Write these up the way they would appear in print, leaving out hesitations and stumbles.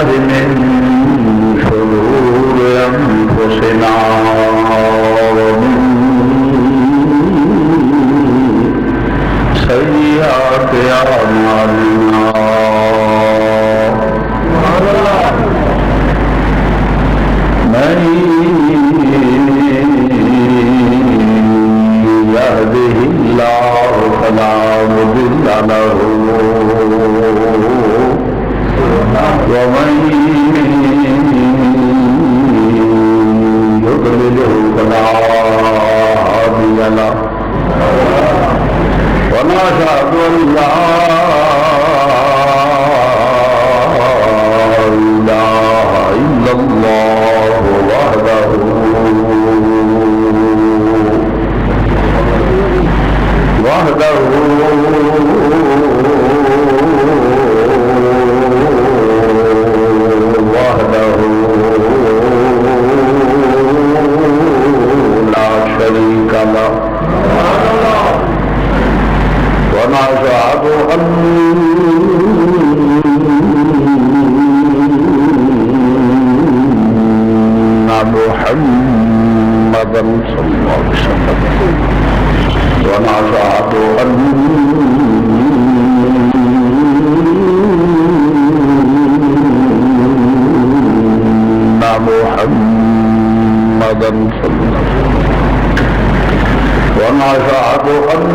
بالله من شرور أنفسنا ومن سيئات أعمالنا من يهده الله فلا مضل له ومن يضلله فلا هادي له ونشهد أن لا إله إلا الله وحده لا شريك له ونشهد أن محمدا صلى الله عليه وسلم ونشهد أن محمدا صلى الله عليه وسلم ونشهد أن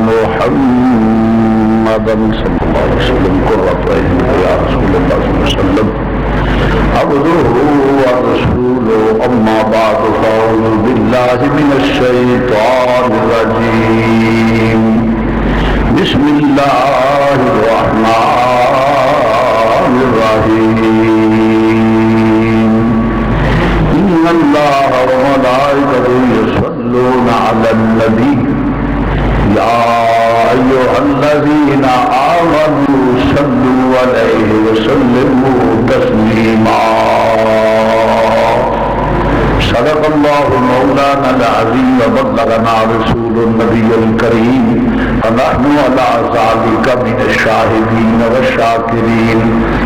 محمدا صلى الله عليه وسلم قرة عين يا رسول الله صلى الله عليه وسلم عبده ورسوله أما بعد فأعوذ بالله من الشيطان الرجيم بسم الله الرحمن الرحيم إن الله وملائكته يصلون على النبي يا أيها الذين آمنوا صلوا عليه وسلموا تسليما صدق الله مولانا العظيم وبلغنا رسول النبي الكريم ونحن على ذلك من الشاهدين والشاكرين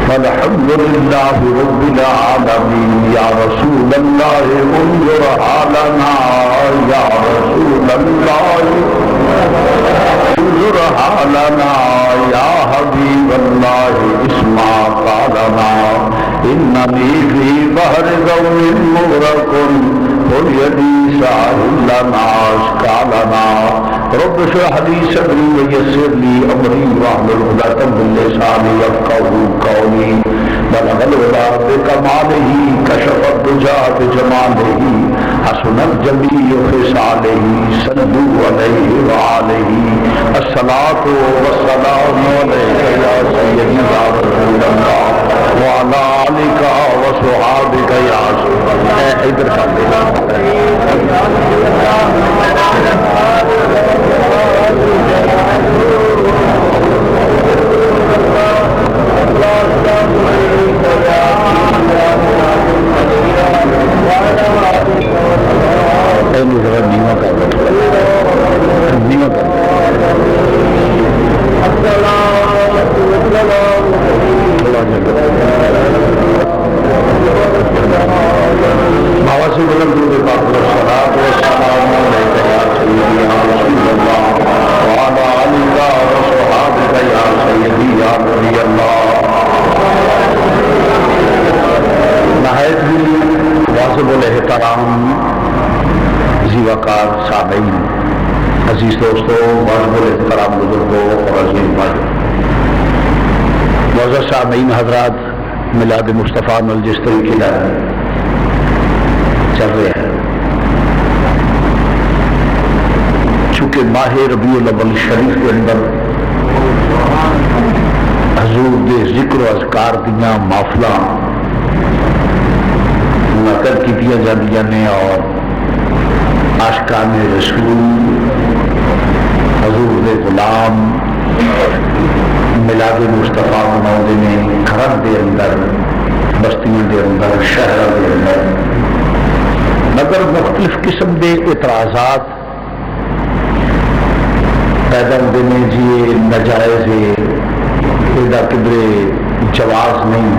والحمد لله رب العالمين يا رسول الله انظر حالنا يا رسول الله انظر حالنا يا حبيب الله اسمع قالنا إنني في بحر قوم مغرق قل يدي ساحل لنا أشكالنا رب اشرح لي صدري ويسر لي أمري واحلل عقدة من لساني يفقهوا قولي بلغ الهدى بكماله كشف الدجى بجماله حسنت جميع خصاله صلوا عليه وآله الصلاة والسلام عليك يا سيدي يا رسول الله وعلى آلك وصحابك يا رسول الله ادھر کر دے ذرا نیما کر دو نیما کر بابا سے بلند درود پاک والصلاۃ والسلام علیک یا سیدی یا رسول اللہ وعلی آلک وصحابک یا سیدی یا نبی اللہ. نہایت ہی واجب الاحترام ذی وقار سامعین، عزیز دوستوں، واجب الاحترام بزرگوں اور عظیم بھائیوں، معزز سامعین حضرات، میلاد مصطفیٰ جس طریقے کا چل رہے ہیں، چونکہ ماہ ربیع الاول شریف کے اندر حضور دے ذکر و اذکار دیاں محفلاں منعقد کیتیاں جاندیاں نے اور عاشقان رسول حضور دے غلام میلاد مصطفیٰ مناؤندے نے گھراں دے اندر، بستیاں دے اندر، شہراں دے اندر، مگر مختلف قسم دے اعتراضات پیدا ہوتے ہیں جی یہ ناجائز ہے، یہ کدھر جواز نہیں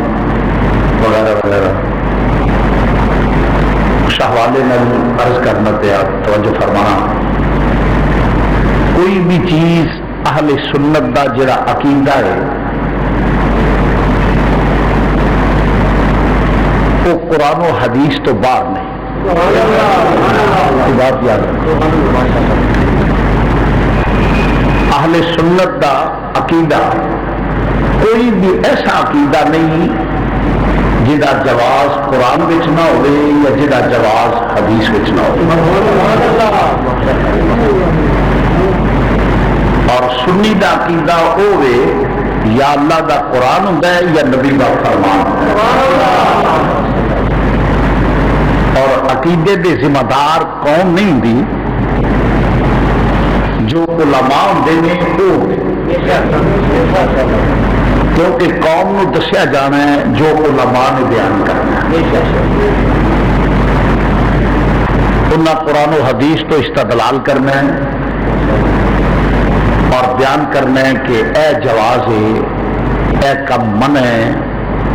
وغیرہ وغیرہ، اس حوالے عرض کرنا پیا توجہ فرمانا، کوئی بھی چیز اہل سنت دا جڑا عقیدہ ہے وہ قرآن و حدیث تو باہر نہیں، بات یاد رکھو، اہل سنت دا عقیدہ کوئی بھی ایسا عقیدہ نہیں جدا جواز قرآن وچ نہ ہوئے یا جدا جواز حدیث وچ نہ ہوئے، اور سنی دا عقیدہ ہوئے یا اللہ دا قرآن ہوتا ہے یا نبی دا فرمان، اور عقیدے دے ذمہ دار قوم نہیں ہوتی، جو علماء ہوتے ہیں وہ، کیونکہ قوم نو دسیا جانا ہے جو علماء نے بیان کرنا ہے، انہاں قرآن و حدیث تو استدلال کرنا ہے اور بیان کرنا ہے کہ اے جواز ہے، اے کم منع ہے،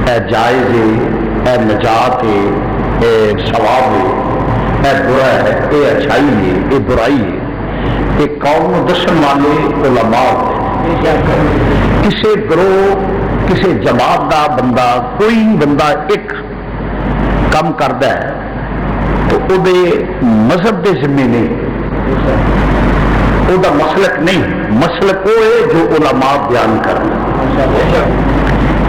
اے جائز ہے، اے نجات ہے، اے ثواب ہے، اے برا ہے، اے اچھائی ہے، اے برائی ہے، یہ قوم نو دسن والے علماء ہوتے، کسی گروہ کسی جماعت دا بندہ کوئی بندہ ایک کم کرتا ہے تو وہ مذہب دے ذمے نہیں، وہ مسلک نہیں، مسلک وہ ہے جو علماء بیان کرنا،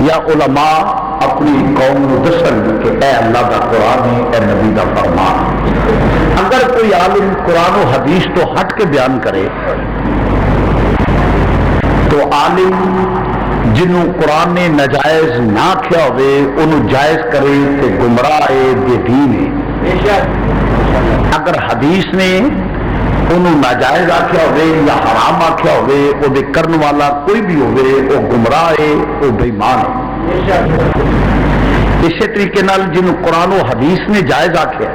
یا علماء اپنی قوم کو دسن کہ اے اللہ دا قرآن ہے، اے نبی دا فرمان۔ اگر کوئی عالم قرآن و حدیث تو ہٹ کے بیان کرے تو عالم جنہوں قرآن نے ناجائز نہ کیا ہوئے انہوں جائز کرے تو گمراہ ہے، بے دین ہے، اگر حدیث نے انہوں ناجائز آخیا ہوئے یا حرام آخیا ہوئے وہ دے کرن والا کوئی بھی ہوئے وہ گمراہ ہے، وہ بے ایمان ہے۔ اسی طریقے نال جنہوں قرآن و حدیث نے جائز آخیا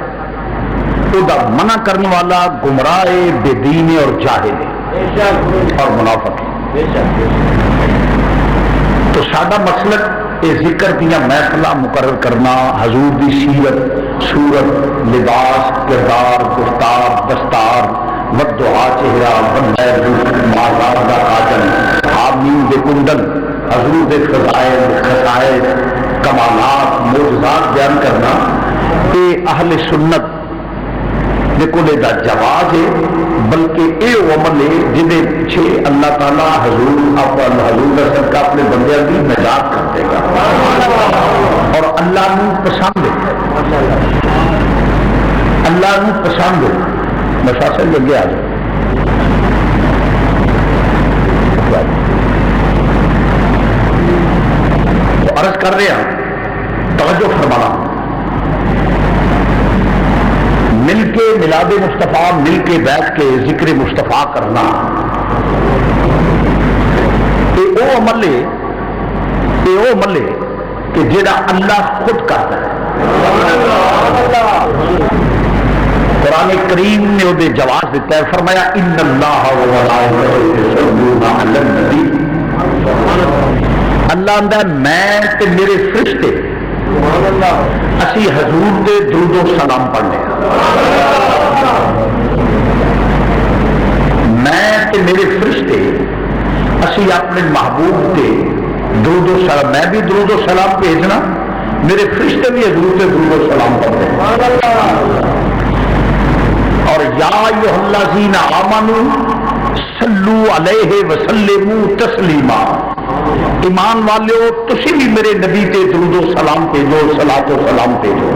وہ دا منع کرن والا گمراہ ہے، بے دین ہے اور جاہل ہے اور منافق ہے۔ تو سادہ مسلک یہ ذکر دیا محفلہ مقرر کرنا، حضور دی سیرت، صورت، لباس، کردار، گفتار، دستار، ودعا چہرہ، مازار دا آجن، آمین دے کندن، حضور دے فضائل، خصائص، کمالات، معجزات بیان کرنا، یہ اہل سنت دیکھو لے دا جواز ہے، بلکہ اے عمل ہے جنہیں پیچھے اللہ تعالیٰ حضور کا صدقہ اپنے بندے کی نجات کر دے گا اور اللہ نو پسند ہے، اللہ نو پسند ہے۔ مفاصل لگے آ جائے تو عرض کر رہے ہیں، توجہ فرمانا، مل کے میلاد مصطفیٰ، مل کے بیٹھ کے ذکر مصطفیٰ کرنا، یہ وہ عمل ہے کہ جڑا اللہ خود کرتا ہے۔ قرآن کریم نے وہ جواب دیتا ہے، فرمایا ان اللہ اللہ آندا میں تے میرے فرشتے اسی حضور دے درود و سلام پڑھنے، میں تے میرے فرشتے اسی اپنے محبوب دے درود و سلام، میں بھی درود و سلام بھیجنا، میرے فرشتے بھی حضور دے درود و سلام پڑھتے، اور یا ایھا الذین آمنوا صلو علیہ وسلموا تسلیما، ایمان والو تسی بھی میرے نبی تے درود و سلام بھیجو، صلاۃ و سلام بھیجو،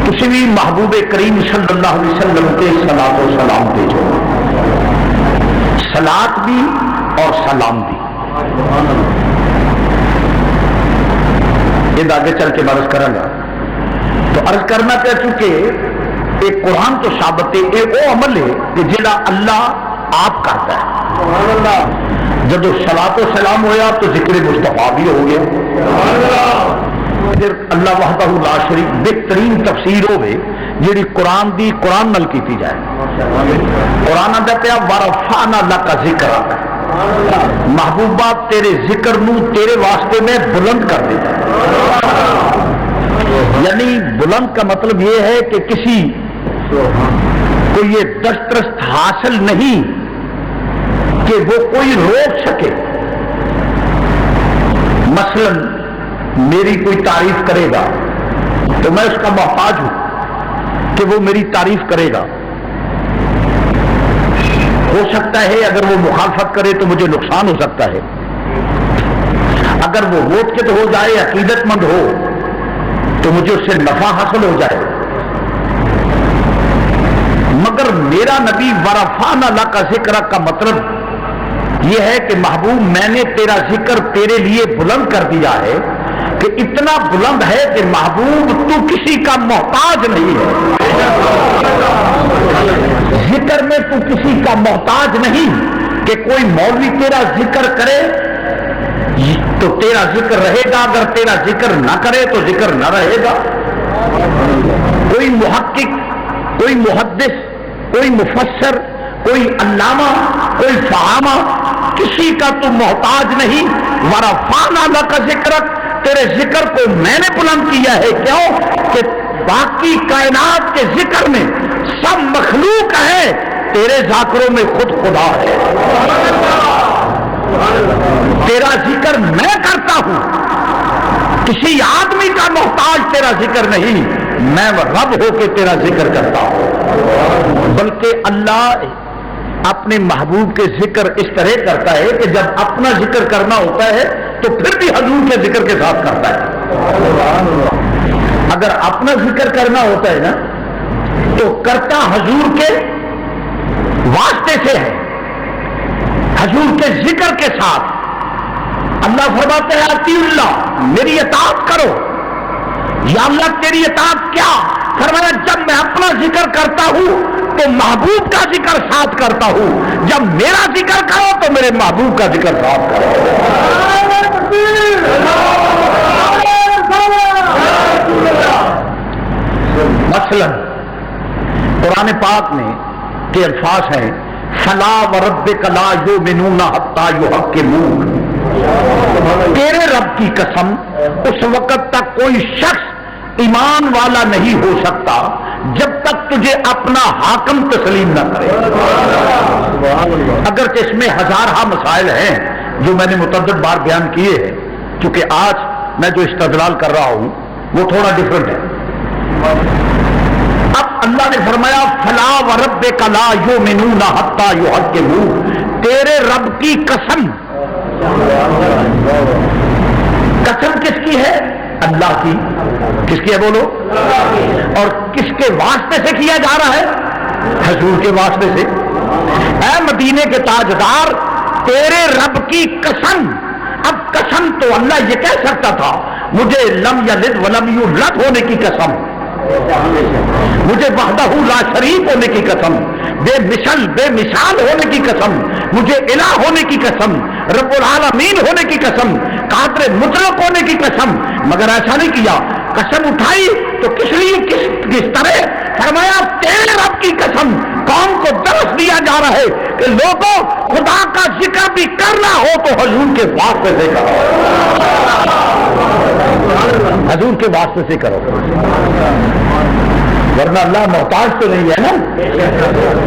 تسی بھی محبوب کریم صلی اللہ علیہ وسلم تے صلاۃ و سلام بھیجو، صلاۃ بھی اور سلام بھی۔ یہ آگے چل کے عرض کروں گا، تو عرض کرنا پہ چونکہ ایک قرآن تو ثابت ہے، یہ وہ عمل ہے کہ جڑا اللہ آپ کرتا ہے۔ جب صلاۃ و سلام ہویا تو ذکر مصطفیٰ بھی ہو گیا، پھر اللہ وحدہ لا شریک بہترین تفسیر ہوئے جیڑی قرآن دی قرآن نال کیتی جائے. قرآن آندا پیا ورفعنا لک ذکرک، محبوبہ تیرے ذکر نو تیرے واسطے میں بلند کر دیا. یعنی بلند کا مطلب یہ ہے کہ کسی کو یہ دسترست حاصل نہیں کہ وہ کوئی روک سکے. مثلا میری کوئی تعریف کرے گا تو میں اس کا محتاج ہوں کہ وہ میری تعریف کرے گا. ہو سکتا ہے اگر وہ مخالفت کرے تو مجھے نقصان ہو سکتا ہے. اگر وہ ووٹ کے تو ہو جائے، عقیدت مند ہو تو مجھے اس سے نفع حاصل ہو جائے. مگر میرا نبی ورفعنا لک ذکرک کا مطلب یہ ہے کہ محبوب میں نے تیرا ذکر تیرے لیے بلند کر دیا ہے، کہ اتنا بلند ہے کہ محبوب تو کسی کا محتاج نہیں ہے. ذکر میں تو کسی کا محتاج نہیں کہ کوئی مولوی تیرا ذکر کرے تو تیرا ذکر رہے گا، اگر تیرا ذکر نہ کرے تو ذکر نہ رہے گا. کوئی محقق، کوئی محدث، کوئی مفسر، کوئی علامہ، کوئی فہامہ، کسی کا تو محتاج نہیں. ورفعنا لک ذکرک، تیرے ذکر کو میں نے بلند کیا ہے. کیوں؟ کہ باقی کائنات کے ذکر میں سب مخلوق ہے، تیرے ذاکروں میں خود خدا ہے. تیرا ذکر میں کرتا ہوں، کسی آدمی کا محتاج تیرا ذکر نہیں، میں رب ہو کے تیرا ذکر کرتا ہوں. بلکہ اللہ اپنے محبوب کے ذکر اس طرح کرتا ہے کہ جب اپنا ذکر کرنا ہوتا ہے تو پھر بھی حضور کے ذکر کے ساتھ کرتا ہے. اگر اپنا ذکر کرنا ہوتا ہے نا تو کرتا حضور کے واسطے سے ہے، حضور کے ذکر کے ساتھ. اللہ فرماتے ہیں اطیع اللہ، میری اطاعت کرو. یا اللہ تیری اطاعت کیا؟ فرمایا جب میں اپنا ذکر کرتا ہوں تو محبوب کا ذکر ساتھ کرتا ہوں، جب میرا ذکر کرو تو میرے محبوب کا ذکر ساتھ کرو. مثلا قرآن پاک میں کے الفاظ ہیں فلا وربک لا یؤمنون حتی یحکموک، تیرے رب کی قسم اس وقت تک کوئی شخص ایمان والا نہیں ہو سکتا جب تک تجھے اپنا حاکم تسلیم نہ کرے. اگرچہ اس میں ہزارہ مسائل ہیں جو میں نے متعدد بار بیان کیے ہیں، کیونکہ آج میں جو استدلال کر رہا ہوں وہ تھوڑا ڈفرنٹ ہے. اب اللہ نے فرمایا فلا وربک لا یؤمنون حتی یحکموک، تیرے رب کی قسم. قسم کس کی ہے؟ اللہ کی. کس کی ہے بولو؟ اور کس کے واسطے سے کیا جا رہا ہے؟ حضور کے واسطے سے. اے مدینے کے تاجدار، تیرے رب کی قسم. اب قسم تو اللہ یہ کہہ سکتا تھا مجھے لم یلد ولم یولد ہونے کی قسم، مجھے وحدہ لا شریک ہونے کی قسم، بے مثال ہونے کی قسم، مجھے الہ ہونے کی قسم، رب العالمین ہونے کی قسم، قادر مطلق ہونے کی قسم. مگر ایسا نہیں کیا. قسم اٹھائی تو کس لیے کس طرح؟ فرمایا تیرے رب کی قسم. قوم کو درس دیا جا رہا ہے کہ لوگوں خدا کا ذکر بھی کرنا ہو تو حضور کے واسطے سے کرو، حضور کے واسطے سے کرو، ورنہ اللہ محتاج تو نہیں ہے نا.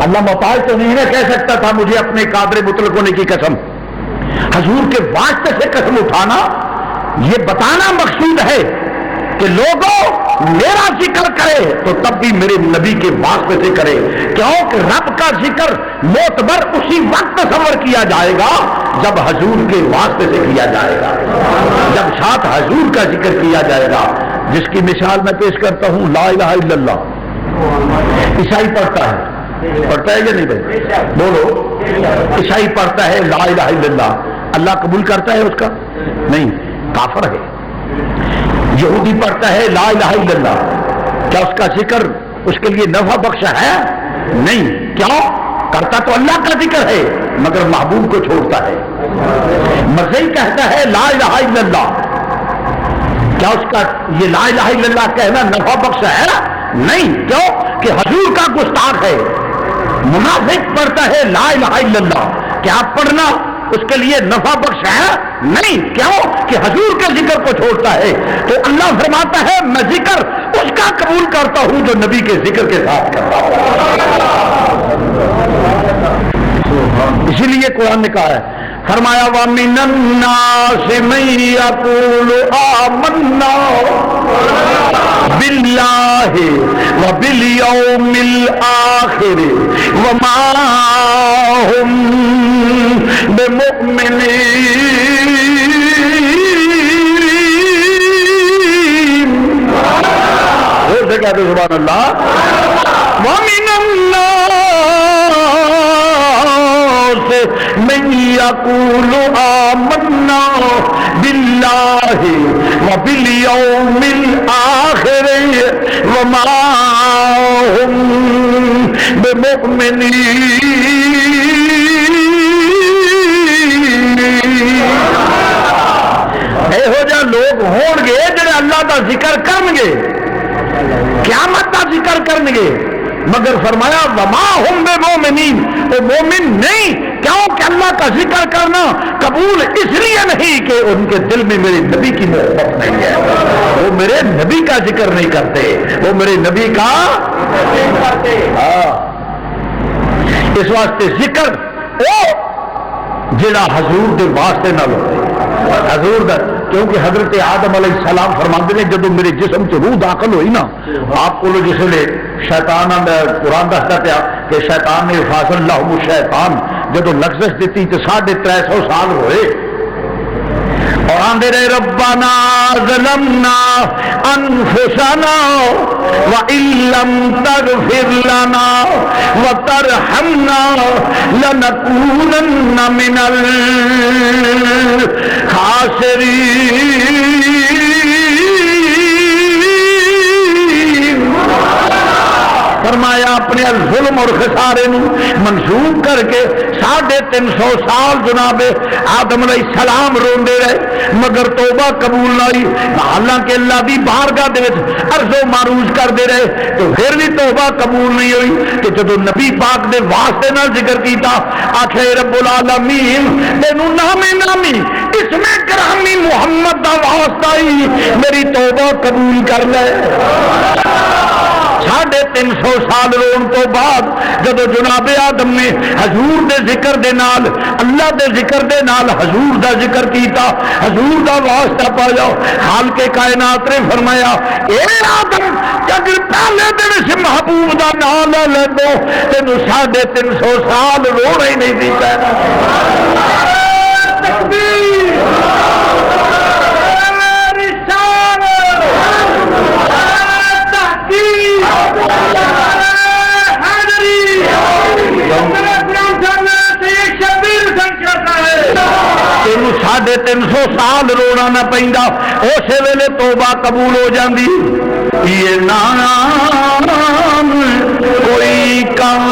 اللہ محتاج تو نہیں ہے، کہہ سکتا تھا مجھے اپنے قادر مطلق ہونے کی قسم. حضور کے واسطے سے قسم اٹھانا یہ بتانا مقصود ہے کہ لوگوں میرا ذکر کرے تو تب بھی میرے نبی کے واسطے سے کرے. کیونکہ رب کا ذکر معتبر اسی وقت تصور کیا جائے گا جب حضور کے واسطے سے کیا جائے گا، جب ساتھ حضور کا ذکر کیا جائے گا. جس کی مثال میں پیش کرتا ہوں لا الہ الا اللہ. عیسائی پڑھتا ہے یا نہیں بھائی؟ بولو. عیسائی پڑھتا ہے لا الہ الا اللہ، اللہ قبول کرتا ہے اس کا؟ نہیں، کافر ہے. یہودی پڑھتا ہے لا الہ الا اللہ، کیا اس کا ذکر اس کے لیے نفع بخش ہے؟ نہیں. کیوں؟ کرتا تو اللہ کا ذکر ہے مگر محبوب کو چھوڑتا ہے. مسیحی کہتا ہے لا الہ الا اللہ، کیا اس کا یہ لا الہ الا اللہ کہنا نفع بخش ہے؟ نہیں، کیوں کہ حضور کا گستاخ ہے۔ منافق پڑھتا ہے لا الہ الا اللہ، کیا پڑھنا اس کے لیے نفع بخش ہے؟ نہیں، کیوں کہ حضور کے ذکر کو چھوڑتا ہے۔ تو اللہ فرماتا ہے میں ذکر اس کا قبول کرتا ہوں جو نبی کے ذکر کے ساتھ کرتا ہوں۔ اسی لیے قرآن نے کہا ہے، فرمایا وَمِنَ النَّاسِ مَن يَقُولُ آمَنَّا بِاللَّهِ وَبِالْيَوْمِ الْآخِرِ وَمَا هُمْ بِمُؤْمِنِينَ۔ وہ سے کہتے سبحان اللہ۔ وَمِنَ النَّاسِ مَن يَقُولُ آمَنَّا بِاللَّهِ وَبِالْيَوْمِ الْآخِرِ وَمَا هُمْ بِمُؤْمِنِينَ۔ ایہو جا لوگ ہون گے جڑے اللہ دا ذکر کرن گے، قیامت دا ذکر کرن گے، مگر فرمایا وما ہم بمومنین، وہ مومن نہیں۔ کیوں کہ اللہ کا ذکر کرنا قبول اس لیے نہیں کہ ان کے دل میں میرے نبی کی محبت نہیں ہے، وہ میرے نبی کا ذکر نہیں کرتے، وہ میرے نبی کا نہیں کرتے۔ اس واسطے ذکر او جڑا حضور دے واسطے نہ لو، حضور دا، کیونکہ حضرت آدم علیہ السلام فرماتے ہیں جب میرے جسم چ روح داخل ہوئی نا، آپ کو جس نے شیطان، قرآن دستا پیا کہ شیطان نے فاصل لہم الشیطان جب لفظ دیتی تو 350 سال ہوئے، اور آندے رہے ربنا ظلمنا انفسنا وان لم تغفر لنا وترحمنا لنكونن من الخاسرین۔ فرمایا اپنے ظلم اور خسارے نو منسوخ کر کے 350 سال جناب آدم علیہ السلام روندے رہے مگر توبہ قبول نہ ہوئی، حالانکہ اللہ دی بارگاہ دے وچ عرض و معروض کردے رہے تو پھر بھی توبہ قبول نہیں ہوئی۔ کہ جدو نبی پاک دے واسطے نہ ذکر کیتا، آخر رب العالمین تینوں نامی نامی اسم گرامی محمد دا واسطہ ہی میری توبہ قبول کر لے۔ 350 سال رون تو بعد جب جناب آدم نے حضور دے ذکر دے نال، اللہ دے ذکر دے نال حضور دا ذکر کیتا، حضور دا واسطہ پایا، خالق کائنات نے فرمایا اے آدم اگر پہلے دن سے محبوب دا نام لے لے دو تینوں 350 سال رونا ہی نہیں دی پینا۔ تکبیر، تینوں 350 سال رونا نہ پیندا، اسی ویلے توبہ قبول ہو جاندی۔ یہ نام کوئی کام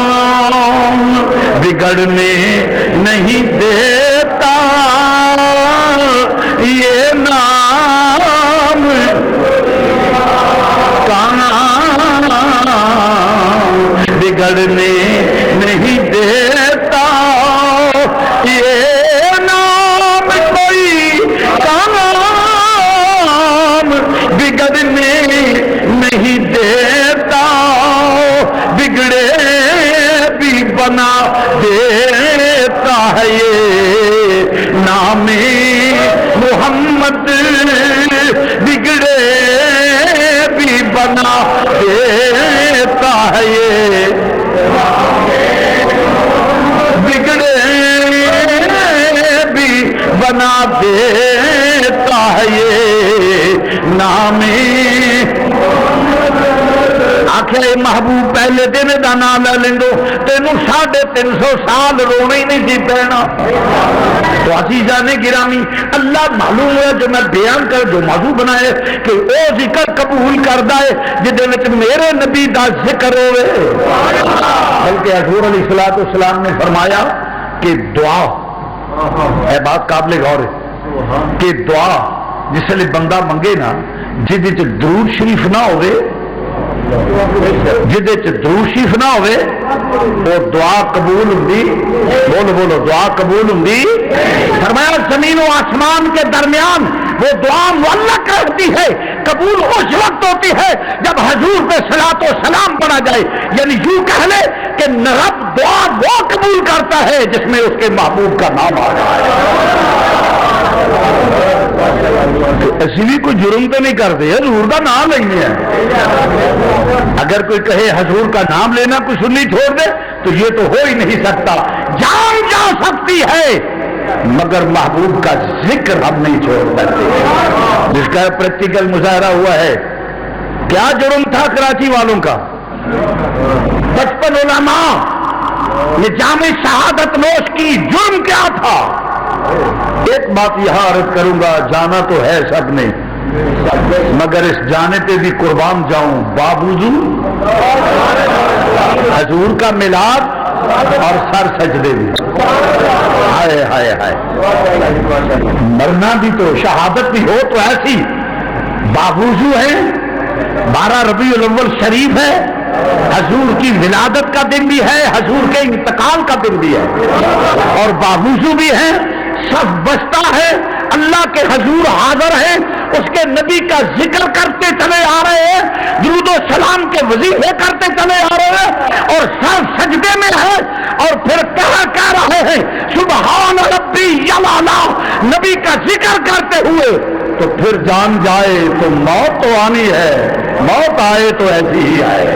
بگڑنے نہیں دیتا، یہ نام کام بگڑنے نہیں دیتا، یہ نام کوئی کام بگڑنے نہیں دیتا، بگڑے بھی بنا دیتا ہے یہ نام محمد، بگڑے بھی بنا دیتا ہے یہ، بگڑے بھی بنا دیتا ہے یہ نام۔ آخر محبوب پہلے دن کا نام لے لینو تینوں 350 سال رونا ہی نہیں سی پینا۔ تو عزیزان گرامی اللہ معلوم ہے جو میں بیان کر جو موضوع بنائے کہ وہ ذکر قبول کرتا ہے جہد میرے نبی دا ذکر ہوئے۔ بلکہ حضور علیہ السلام نے فرمایا کہ دعا، اے بات قابل غور ہے کہ دعا جس لئے بندہ منگے نا جہد درود شریف نہ ہوئے جدے چ درود شریف نہ ہوئے وہ دعا قبول ہوندی، بولو بولو دعا قبول ہوندی۔ فرمایا زمین و آسمان کے درمیان وہ دعا معلق رہتی ہے، قبول اس وقت ہوتی ہے جب حضور پہ صلاۃ و سلام پڑھا جائے، یعنی یوں کہہ لے کہ رب دعا وہ قبول کرتا ہے جس میں اس کے محبوب کا نام آ جائے۔ اسی بھی کوئی جرم تو نہیں کرتے، حضور کا نام لینے ہیں۔ اگر کوئی کہے حضور کا نام لینا کوئی سنی چھوڑ دے تو یہ تو ہو ہی نہیں سکتا۔ جان جا سکتی ہے مگر محبوب کا ذکر ہم نہیں چھوڑ سکتے، جس کا پریکٹیکل مظاہرہ ہوا ہے۔ کیا جرم تھا کراچی والوں کا؟ 55 علماء نے جامع شہادت نوش کی، جرم کیا تھا؟ ایک بات یہاں عرض کروں گا، جانا تو ہے سب نے مگر اس جانے پہ بھی قربان جاؤں، باوضو حضور کا میلاد اور سر سجدے بھی، ہائے ہائے ہائے، مرنا بھی تو شہادت بھی ہو تو ایسی باوضو ہے۔ 12 ربیع الاول شریف ہے، حضور کی ولادت کا دن بھی ہے، حضور کے انتقال کا دن بھی ہے، اور باوضو بھی ہے، صف بچتا ہے، اللہ کے حضور حاضر ہیں، اس کے نبی کا ذکر کرتے چلے آ رہے ہیں، درود و سلام کے وظیفے کرتے چلے آ رہے ہیں، اور سر سجدے میں ہے، اور پھر کہہ رہے ہیں سبحان ربی یعلا، نبی کا ذکر کرتے ہوئے، تو پھر جان جائے تو موت تو آنی ہے، موت آئے تو ایسی ہی آئے۔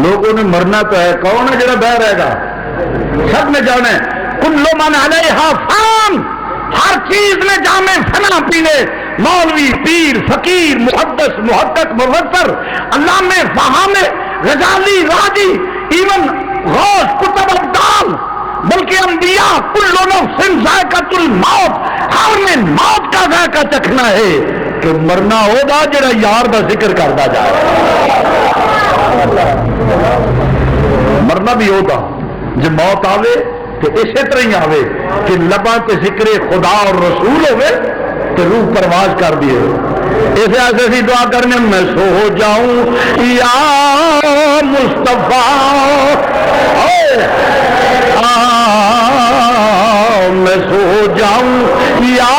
لوگوں نے مرنا تو ہے، کون ہے جڑا بہ رہے گا؟ سب نے جانا ہے، کل من علیہا فان، ہر چیز نے جامع فنا پینے، مولوی، پیر، فقیر، محدث، محقق، مفسر، علامہ، فہامہ، غزالی، راضی، ایون غوث، کتب ابدال، بلکہ انبیاء، کل نفس ذائقۃ الموت، ہر نے موت کا ذائقہ چکھنا ہے کہ مرنا ہوگا جڑا یار دا ذکر کرتا جائے، مرنا بھی ہوگا جب موت آوے تو اسی طرح ہی آوے کہ لباں تے ذکر خدا اور رسول ہوئے تو روح پرواز کر دیے۔ اسے ایسے دعا کرنے میں سو جاؤں یا مصطفیٰ، میں سو جاؤں یا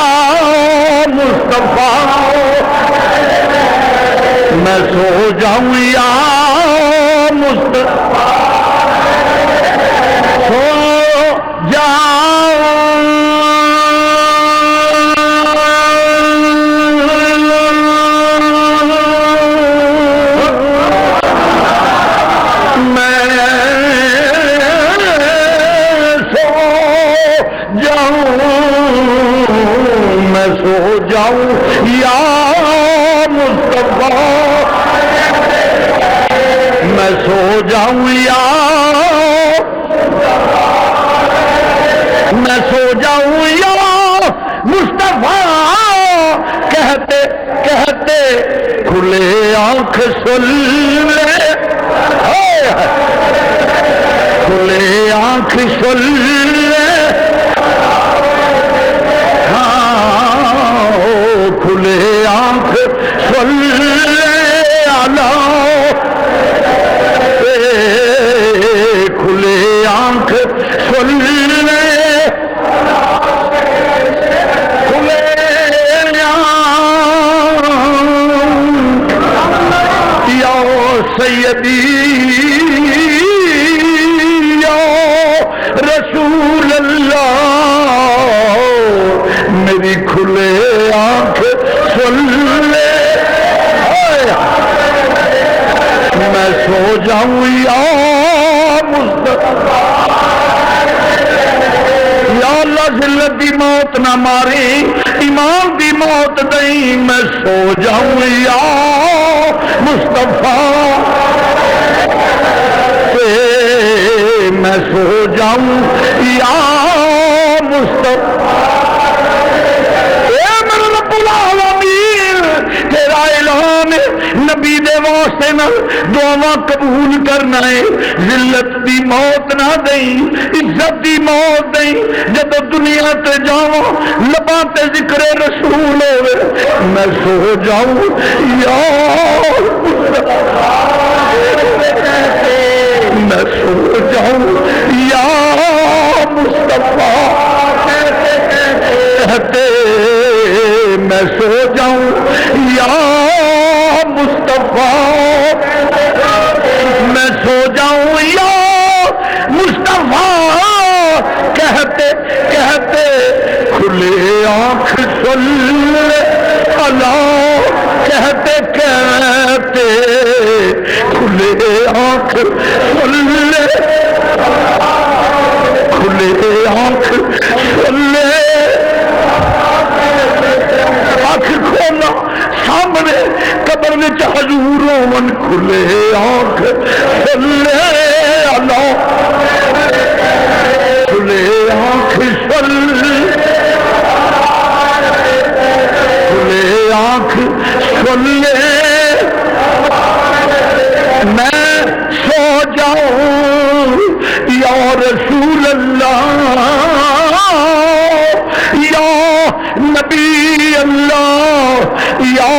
مصطفیٰ، میں سو جاؤں یا مصطفیٰ، سو جاؤں میں سو جاؤں یا مصطفیٰ، میں سو جاؤں یا میں سو جاؤں یا مصطفیٰ، کہتے کہتے کھلے آنکھ سن لے، کھلے آنکھ سن لے، کھلے آنکھ سن لے اللہ، کھلے آنکھ سن لے، کھلے یا سیدی یا رسول اللہ، میری کھلے آنکھ سن لے، میں سو جاؤں یا مصطفیٰ، یا اللہ ذلت دی موت نہ ماری، ایمان دی موت نہیں، میں سو جاؤں یا مصطفیٰ، میں سو جاؤں یا مصطفیٰ، اے میرے رب العالمین نبی دے واسطے نہ دعاواں قبول کرنا ہے. ذلت دی موت نہ دئی، عزت دی موت دئی. جب دنیا تے جاواں لباں تے ذکر رسول ہوے میں سو جاؤں یا میں سو جاؤں یا مصطفیٰ کہتے میں سو جاؤں یا مصطفیٰ میں سو جاؤں یا مصطفیٰ کہتے کہتے کھلے آنکھ صلی اللہ کہتے کہتے کھلے آنکھ صلی کھلے آنکھ صلی آنکھ کھولا سامنے قبر میں حضور من کھلے آنکھ صلی اللہ کھلے آنکھ صلی کھلے آنکھ صلی میں سو جاؤں یا رسول اللہ یا نبی اللہ یا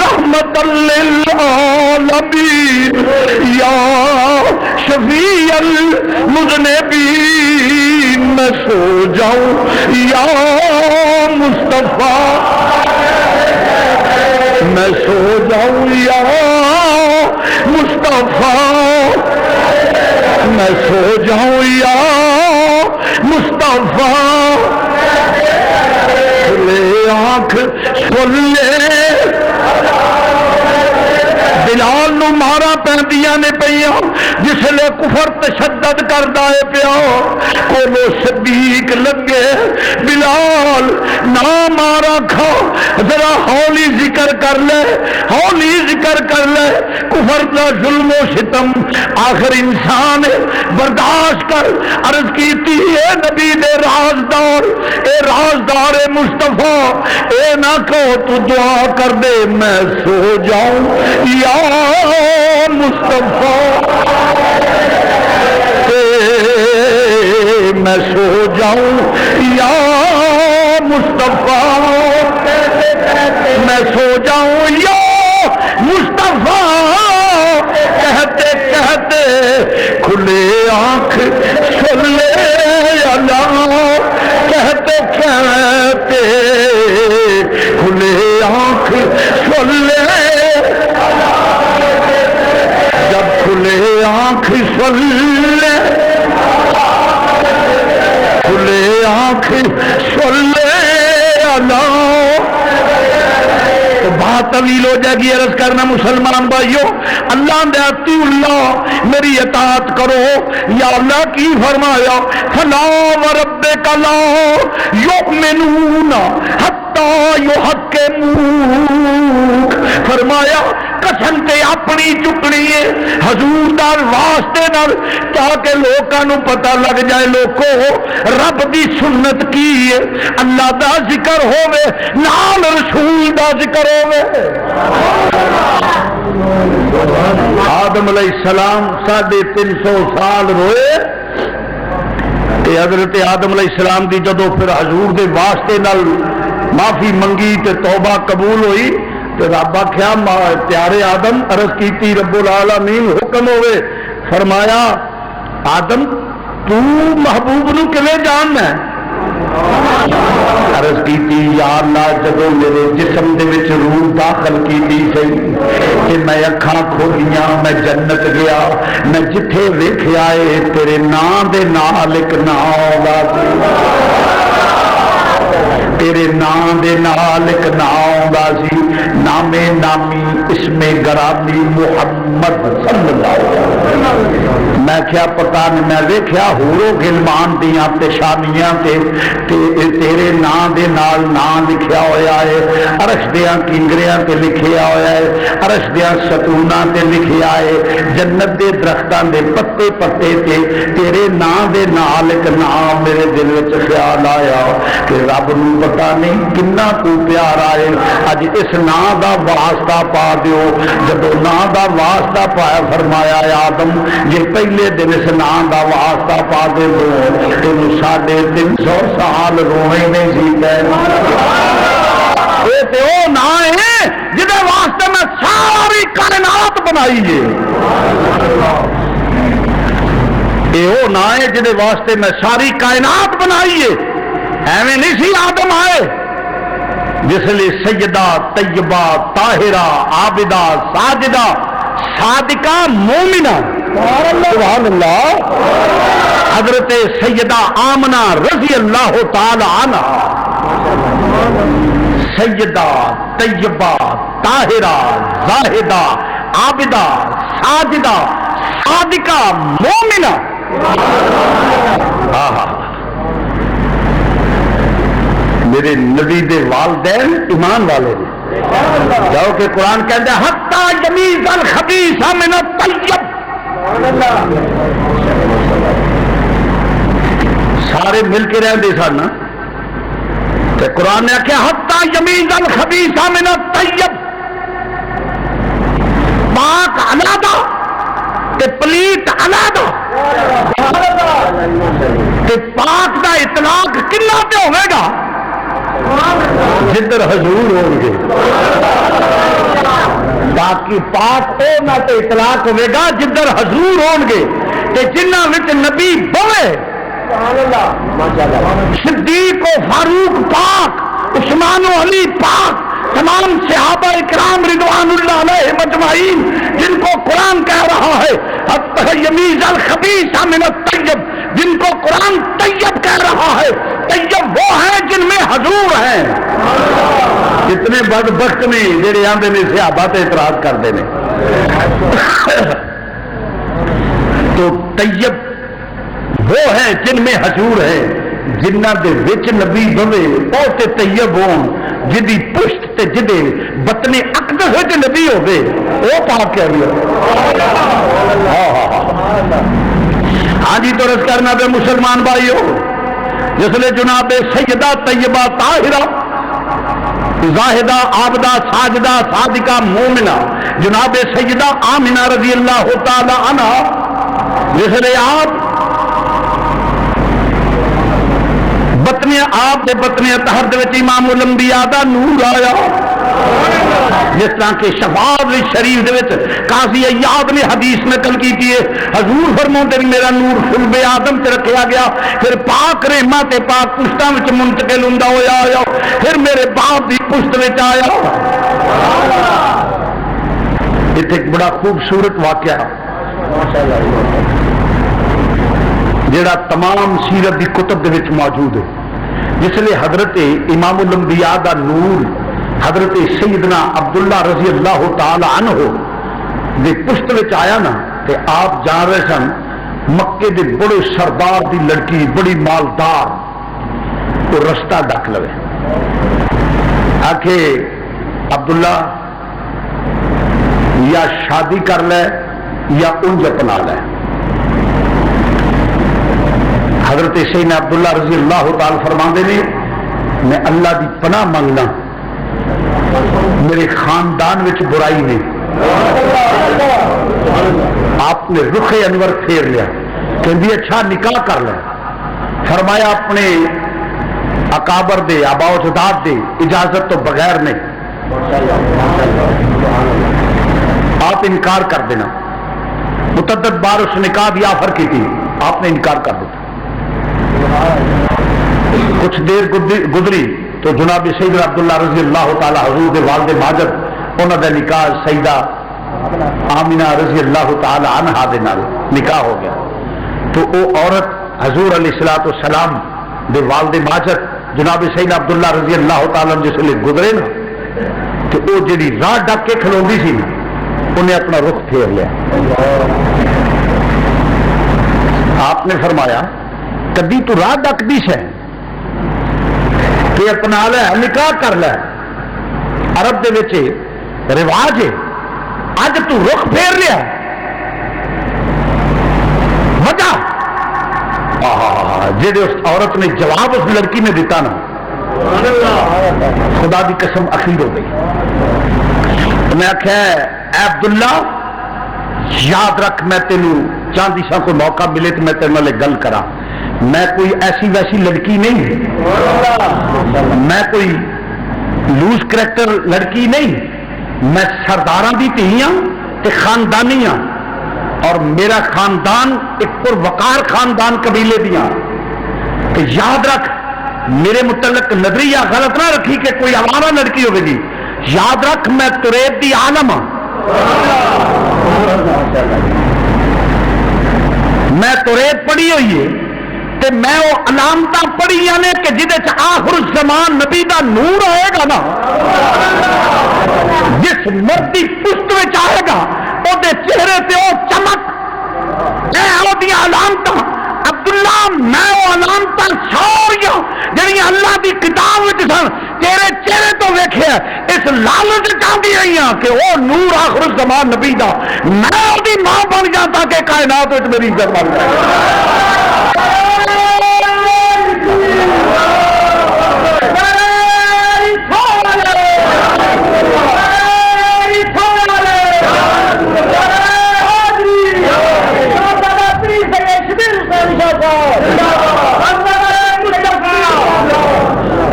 رحمت للعالمین یا شفیع المذنبین میں سو جاؤں یا مصطفیٰ میں سو جاؤں یا مصطفیٰ میں سو جاؤں یا مصطفیٰ کھلے آنکھ سلے بلال نو مارا پیندیاں نے پیاں جس لے کفر تشدد کردا ہے پیا کولو صدیق لگے بلال نہ مارا کھا ذرا ہولی ذکر کر لے ہولی ذکر کر لے کفر دا ظلم و ستم آخر انسان برداشت کر. عرض کیتی اے نبی دے رازدار مصطفیٰ اے نہ کہو تو دعا کر دے میں سو جاؤں یا مصطفیٰ میں سو جاؤں یا مصطفیٰ میں سو جاؤں یا مصطفیٰ کہتے کہتے کھلے آنکھ سلے اللہ کہتے کہتے کھلے آنکھ سلے جب کھلے آنکھ سلے کھلے آنکھ سلے اللہ تو بات طویل ہو جائے گی. عرض کرنا مسلمان بھائیو اللہ دے اطیعوا اللہ میری اطاعت کرو. یا اللہ کی فرمایا فلا وربک لا یؤمنون حتی یحکموک فرمایا قسم تے اپنی چکنی ہے حضور دار واسطے نال تاکہ لوکاں نو پتہ لگ جائے لوکو رب دی سنت کی ہے اللہ دا ذکر ہوے نال رسول دا ذکر ہوے. آدم علیہ السلام 350 سال روئے تے حضرت آدم علیہ السلام دی جدو پھر حضور دے واسطے نال معافی منگی تے توبہ قبول ہوئی تو رب آخیا پیارے آدم عرض کیتی رب العالمین حکم ہوئے فرمایا آدم تو محبوب نو کیویں جاننا ہے. عرض کیتی یا اللہ جدو میرے جسم دے وچ روح داخل کیتی سی کہ میں اکھاں کھولیاں میں جنت گیا میں جتھے ویکھیا اے تیرے نام دے نال ایک نام تیرے نام دے نال ایک نام سی نامے نامی اسم گرامی محمد صلی اللہ علیہ وسلم. میں میں کیا پتا نہیں، میں دیکھا ہورو گلمان دیاں پیشانیاں تیرے نام دے نال نام لکھیا ہویا ہے، عرش دیاں کنگریاں تے لکھیا ہویا ہے، عرش دیاں ستوناں تے لکھیا ہے، جنت دے درختاں دے پتے پتے تے تیرے نام دے نال ایک نام میرے دل وچ خیال آیا کہ رب نوں پتا نہیں کنا کو پیارا ہے، اج اس نام دا واسطہ پا دیو۔ جب نام دا واسطہ پایا فرمایا آدم جی پہلے دن اس نام دا واسطہ پا دے دو تین 350 سال روئے نہیں سی کہ وہ نام ہے جہد واسطے میں ساری کائنات بنائی ہے، یہ وہ نام ہے جہد واسطے میں ساری کائنات بنائی ہے۔ ایویں نہیں سی آدم آئے جس لیے سیدہ طیبہ طاہرہ عابدہ ساجدہ صادقہ مومنہ سبحان اللہ حضرت سیدہ آمنہ رضی اللہ تعالی عنہ، سیدہ طیبہ طاہرہ زاہدہ عابدہ ساجدہ صادقہ مومنہ۔ میرے نبی دے والدین ایمان والے نے، جاؤ کہ قرآن کہتے ہیں حتی یمیز الخبیث من الطیب، سارے مل کے رہتے سن کہ قرآن نے کہا حتی یمیز الخبیث من الطیب، پاک علیحدہ تے پلیت علیحدہ، تے پاک دا اطلاق کنا پہ ہوئے گا جدھر حضور ہو گے، باقی پاک او نہ تے اطلاق ہوئے گا جدھر حضور ہو گے، تے جنہ وچ نبی بوے صدیق و فاروق پاک، عثمان و علی پاک، تمام صحابہ اکرام رضوان اللہ علیہ مجمعین جن کو قرآن کہہ رہا ہے یمیز الخبیث من الطیب، جن کو قرآن طیب کہہ رہا ہے، طیب وہ ہیں جن میں حضور ہیں۔ کتنے بدبخت نے جڑے آندے نے صحابہ تے اعتراض کرتے ہیں۔ تو طیب وہ ہیں جن میں حضور ہیں، جنہ دے وچ نبی بوے او تے طیب ہون، جدی پشت تے جدے بطنے اقدس ہوئے تے نبی ہوئے او پاک کہہ رہی ہے۔ ہاں جی تو رس کرنا پہ مسلمان بھائیو، جس لئے جناب سیدہ طیبہ طاہرہ زاہدہ عابدہ ساجدہ صادقہ مومنہ جناب سیدہ آمنہ رضی اللہ تعالی عنہ، جس لئے آپ بطنی آپ دے بطنی طہر دے وچ امام الانبیاء دا نور آیا، جس طرح کہ شفاعت شریف دے وچ قاضی ایاد نے حدیث نقل کی ہے، حضور فرماتے ہیں میرا نور قلب آدم تے رکھا گیا، پھر پاک رحمہ تے پاک پشتاں وچ منتقل ہوندا ہویا آیا، پھر میرے باپ دی پشت وچ آیا۔ ایتھے ایک بڑا خوبصورت واقعہ جڑا تمام سیرت دی کتب دے وچ موجود ہے، جس لیے حضرت امام الانبیاء دا نور حضرت سیدنا عبداللہ رضی اللہ تعالی عنہ دے پشت وچ آیا نا، تے آپ جان رہے سن مکے دے بڑے سردار دی لڑکی بڑی مالدار تو رستہ ڈک لوے، آکھے عبداللہ یا شادی کر لے یا انج اپنا لے۔ حضرت سیدنا عبداللہ رضی اللہ تعالی فرماندے نے میں اللہ دی پناہ منگنا میرے خاندان وچ برائی نہیں۔ آپ نے رخ انور پھیر لیا، کہندی اچھا نکاح کر لے، فرمایا اپنے اکابر دے آباء و اجداد دے اجازت تو بغیر نہیں، آپ انکار کر دینا۔ متعدد بار اس نکاح دی آفر کی تھی، آپ نے انکار کر دیا۔ کچھ دیر گزری تو جناب سیدنا عبداللہ رضی اللہ تعالی حضور دے والد ماجد انہوں دا نکاح سیدہ آمنہ رضی اللہ تعالی عنہا دے نال نکاح ہو گیا، تو وہ عورت حضور علیہ الصلوۃ والسلام دے والد ماجد جناب سیدنا عبداللہ رضی اللہ تعالی عنہ جس لئے گزرے نا، تو وہ جڑی راہ ڈک کے کھلوندی سی نا، انہیں اپنا رخ پھیر لیا۔ آپ نے فرمایا کدی تو راہ ڈکدی سے کہ اپنا لے نکاح کر لے، عرب دے وچ رواج ہے، اج تو رخ پھیر لیا وجہ جہے اس عورت نے جواب اس لڑکی نے دیتا نا، خدا دی قسم اخیر ہو گئی۔ میں آخیا اے عبداللہ یاد رکھ، میں تینوں چاندی سا کوئی موقع ملے تو میں تیرے گل کرا، میں کوئی ایسی ویسی لڑکی نہیں، میں کوئی لوز کریکٹر لڑکی نہیں، میں سرداراں دی دھی ہاں تے خاندانی ہاں، اور میرا خاندان ایک پروقار خاندان قبیلے دیا، کہ یاد رکھ میرے متعلق نظریہ غلط نہ رکھی کہ کوئی آوارہ لڑکی ہوگی جی، یاد رکھ میں تریب دی عالم ہاں، میں تریب پڑھی ہوئی ہے تے میں وہ علامت پڑھی نے کہ جہد آخر الزمان نبی دا نور آئے گا نا، جس مرد کی پشت میں آئے گا وہ چہرے سے وہ چمک علامت عبداللہ، میں وہ علامت ساریا جہاں اللہ کی کتاب سن تیرے چہرے تو ویکھے اس لالچ چاہتی رہی ہوں کہ وہ نور آخر الزمان نبی دا میں وہی ماں بن جا تاکہ کائنات میری عزت بن جائے۔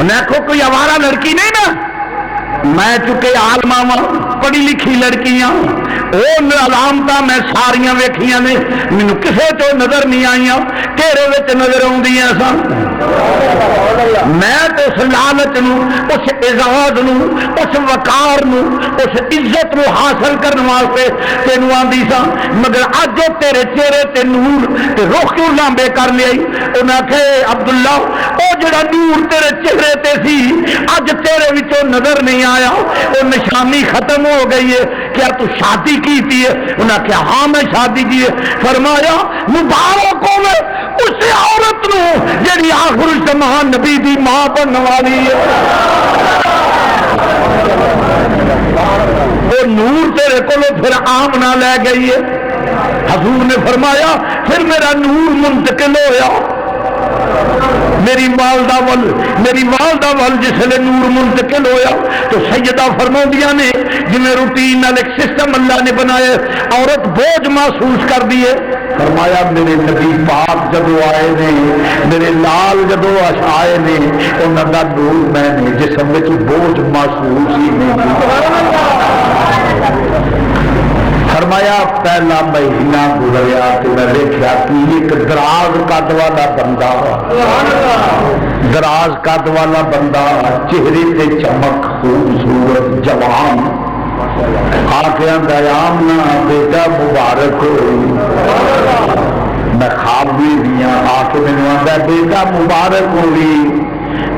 دیکھو کوئی آوارہ لڑکی نہیں نا، میں چکے عالمہ پڑھی لکھی لڑکیاں وہ علامت میں ساریاں ویکھیاں نے، مینوں کسے تو نظر نہیں آئیاں، تیرے وچ نظر آؤندیاں سن۔ میں تو اس لالچ نو، اس اعزاز نو، اس وقار نو، اس عزت نو حاصل کرنے واسطے تینوں آندی سا، مگر اج جو تیرے چہرے تے نور تے رخ کیوں لامبے کر لیا، انہاں کہ عبداللہ او جڑا نور تیرے چہرے تے سی اج تیرے وچوں نظر نہیں آیا، وہ نشانی ختم ہو گئی ہے، کیا تو شادی کی تھی ہے؟ انہاں کہا ہاں میں شادی کی ہے۔ فرمایا مبارک ہو اس عورت نو جڑی آخر الزمان نبی دی ماں بننے والی ہے، وہ نور تیرے کو پھر آمنا لے گئی ہے۔ حضور نے فرمایا پھر میرا نور منتقل ہویا میری والدہ ول جس لئے نور منتقل ہویا تو سیدہ فرماؤندیاں نے جنہیں روٹین نال ایک سسٹم اللہ نے بنایا، عورت بوجھ محسوس کر دیے۔ فرمایا میرے نبی پاک جدو آئے نے، میرے لال جدو آئے نے، انہاں دا نور میں نے جسم وچ بوجھ محسوس ہی نہیں۔ فرمایا پہلا مہینہ گزریا کہ میں دیکھا کہ ایک دراز قد والا بندہ، دراز قد والا بندہ، چہرے تے چمک، خوبصورت جوان، آ کے آمنا بیٹا مبارک ہوئی۔ میں خواب بھی دیا آ کے مینوں آندا بیٹا مبارک ہوئی۔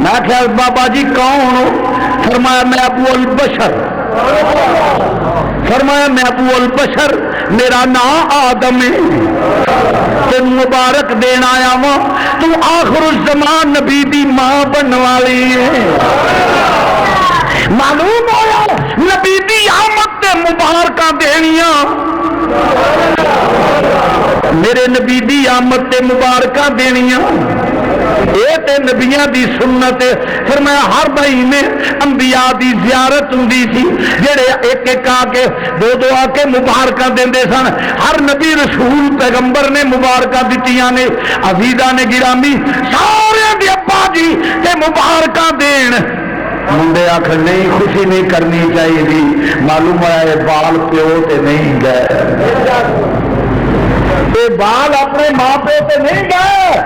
میں خیال بابا جی کون ہو؟ فرمایا میں ابو البشر۔ فرمایا میں ابو البشر، میرا نام آدم ہے، تین مبارک دینا آیا وا، تو آخر الزمان نبی دی ماں بننے والی ہے۔ معلوم ہوا نبی دی آمد تے مبارکاں دینیاں، میرے نبی دی آمد تے مبارکاں دینیاں، یہ تے نبیاں دی سنت ہے۔ فرمایا ہر مہینے انبیاء دی زیارت ہوندی سی، جڑے ایک ایک آ کے دو آ کے مبارکاں دیندے سن۔ ہر نبی رسول پیغمبر نے مبارکاں دتیاں نے۔ عزیزاں نے گرامی سارے دے ابا جی تے مبارکاں دین، منڈے آخ نہیں خوشی نہیں کرنی چاہیے، معلوم ہے بال پیو تے نہیں گئے، بال اپنے ماں پیو تے نہیں گئے،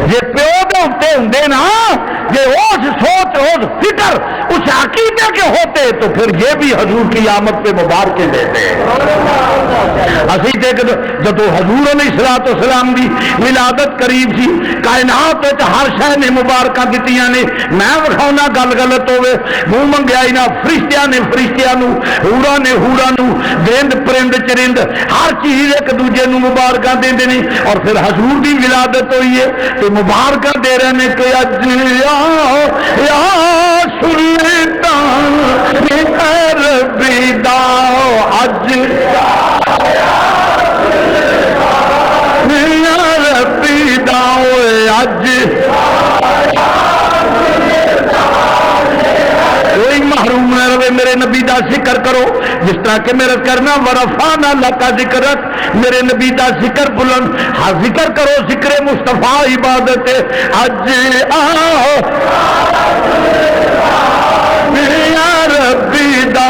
جی پیو کے ہوتے ہوں نا، جی اس سوچ اس فکر اس عقیدے کے ہوتے تو پھر یہ بھی حضور کی آمد پہ مبارکیں دیتے۔ اسی تے جدو حضور علیہ الصلوۃ والسلام دی ولادت قریب سی کائنات وچ ہر شے نے مبارکاں دتیاں نے میں وکھاؤنا گل غلط ہوے منہ منگیا ہی نہ فرشتیاں نے فرشتیاں نو حوراں نے حوراں نو دیند پرند چرند ہر چیز ایک دوجے نو مبارکاں دیندے نے اور پھر حضور دی ولادت ہوئی ہے تے مبارکاں دے رہے نے کہ اج یا سلطان عربی دا اج عربی دا اج کوئی محروم نہ رہے میرے نبی دا ذکر کرو جس طرح کہ میرا کرنا ورفعنا لک ذکرک میرے نبی دا ذکر بلند ہاں ذکر کرو ذکر مصطفیٰ عبادت اج آؤ یا ربی دا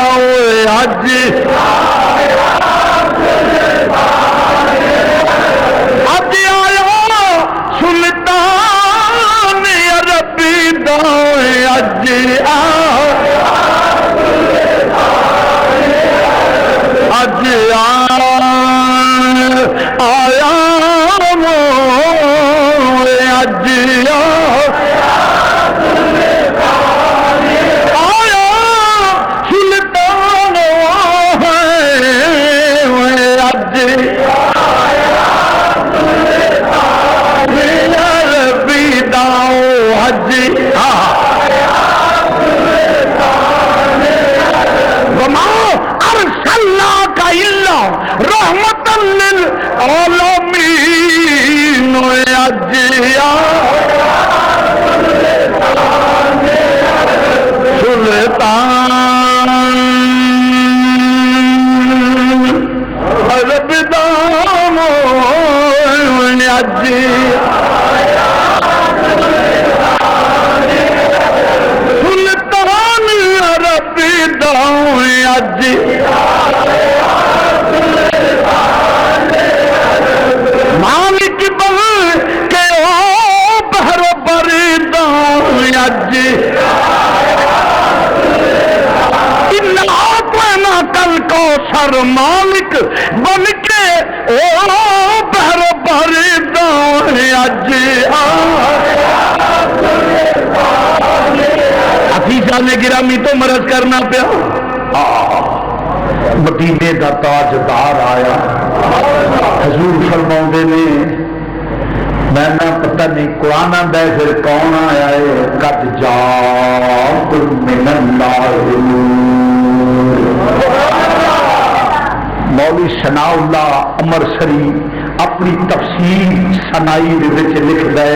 اج اج آیا سلطان عربی دا اج اج آیا اج سلطان عربی دا اج وما ارسلناک الا رحمتا للعالمین اج سلطان عرب دام اج سلطان عرب دام اج مالک بل کے او بہر بردان اج کل کو سر مالک بن کے او بہر بردان اج حفیظہ نے گرامی تو مرض کرنا پیا مدینے دا تاجدار آیا حضور فرماؤندے نے میں نہ پتہ نہیں قرآن دے پھر کون آیا ہے قد جاءکم من اللہ مولوی ثناء اللہ امر سری اپنی تفسیر سنائی لکھ دے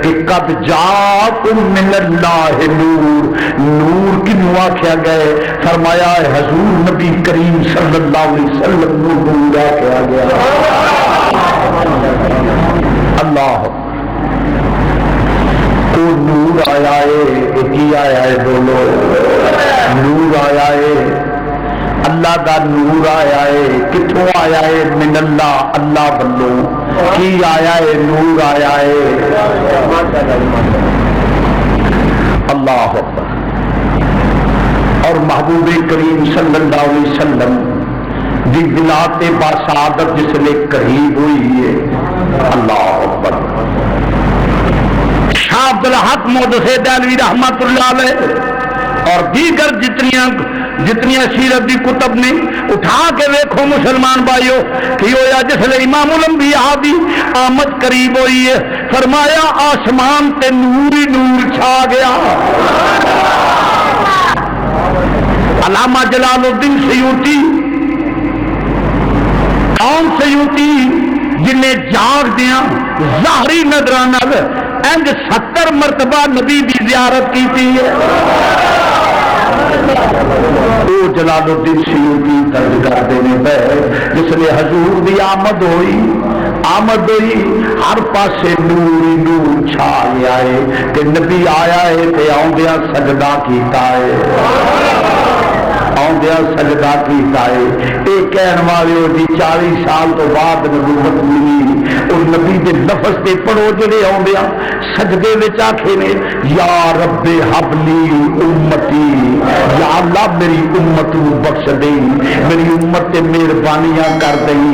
کہ قد جاءکم من اللہ نور نور کنوں آکھیا گئے فرمایا ہے حضور نبی کریم صلی اللہ علیہ وسلم نور آکھیا گیا اللہ تو نور آیا ہے کی آیا ہے بولو نور آیا ہے اللہ دا نور آیا ہے کتوں آیا ہے من اللہ اللہ بلو کی آیا ہے نور آیا ہے اللہ اور محبوب کریم صلی اللہ علیہ وسلم دی ولادت باسعادت جس نے قریب ہوئی ہے اللہ اکبر شاہ عبدالحق محدث دہلوی رحمت اللہ علیہ اور دیگر جتنیاں سیرت دی کتب نے اٹھا کے دیکھو مسلمان بھائیو کہ ہویا جس لئے امام الانبیاء دی آمد قریب ہوئی ہے فرمایا آسمان تے نور ہی نور چھا گیا علامہ جلال الدین سیوطی کون سیوطی جنہیں جاگ دیا ظاہری نظران انج 70 مرتبہ نبی دی زیارت کی تھی وہ جلال الدین سیوطی درج کرتے ہیں جس نے حضور دی آمد ہوئی ہر پاسے نور ہی نور چھا گیا ہے کہ نبی آیا ہے تے آؤندیا سجدہ کیتا ہے آؤندیا سجدہ کیتا ہے ایک کہن والے ہو جی 40 سال تو بعد نبوت ملی او نبی دے لفظ تے پڑھو جڑے آوندے آ سجدے وچ آکھے نے یا رب حبلی امتی، یا اللہ میری امت نو بخش دے، میری امت تے مہربانیاں کر دئی،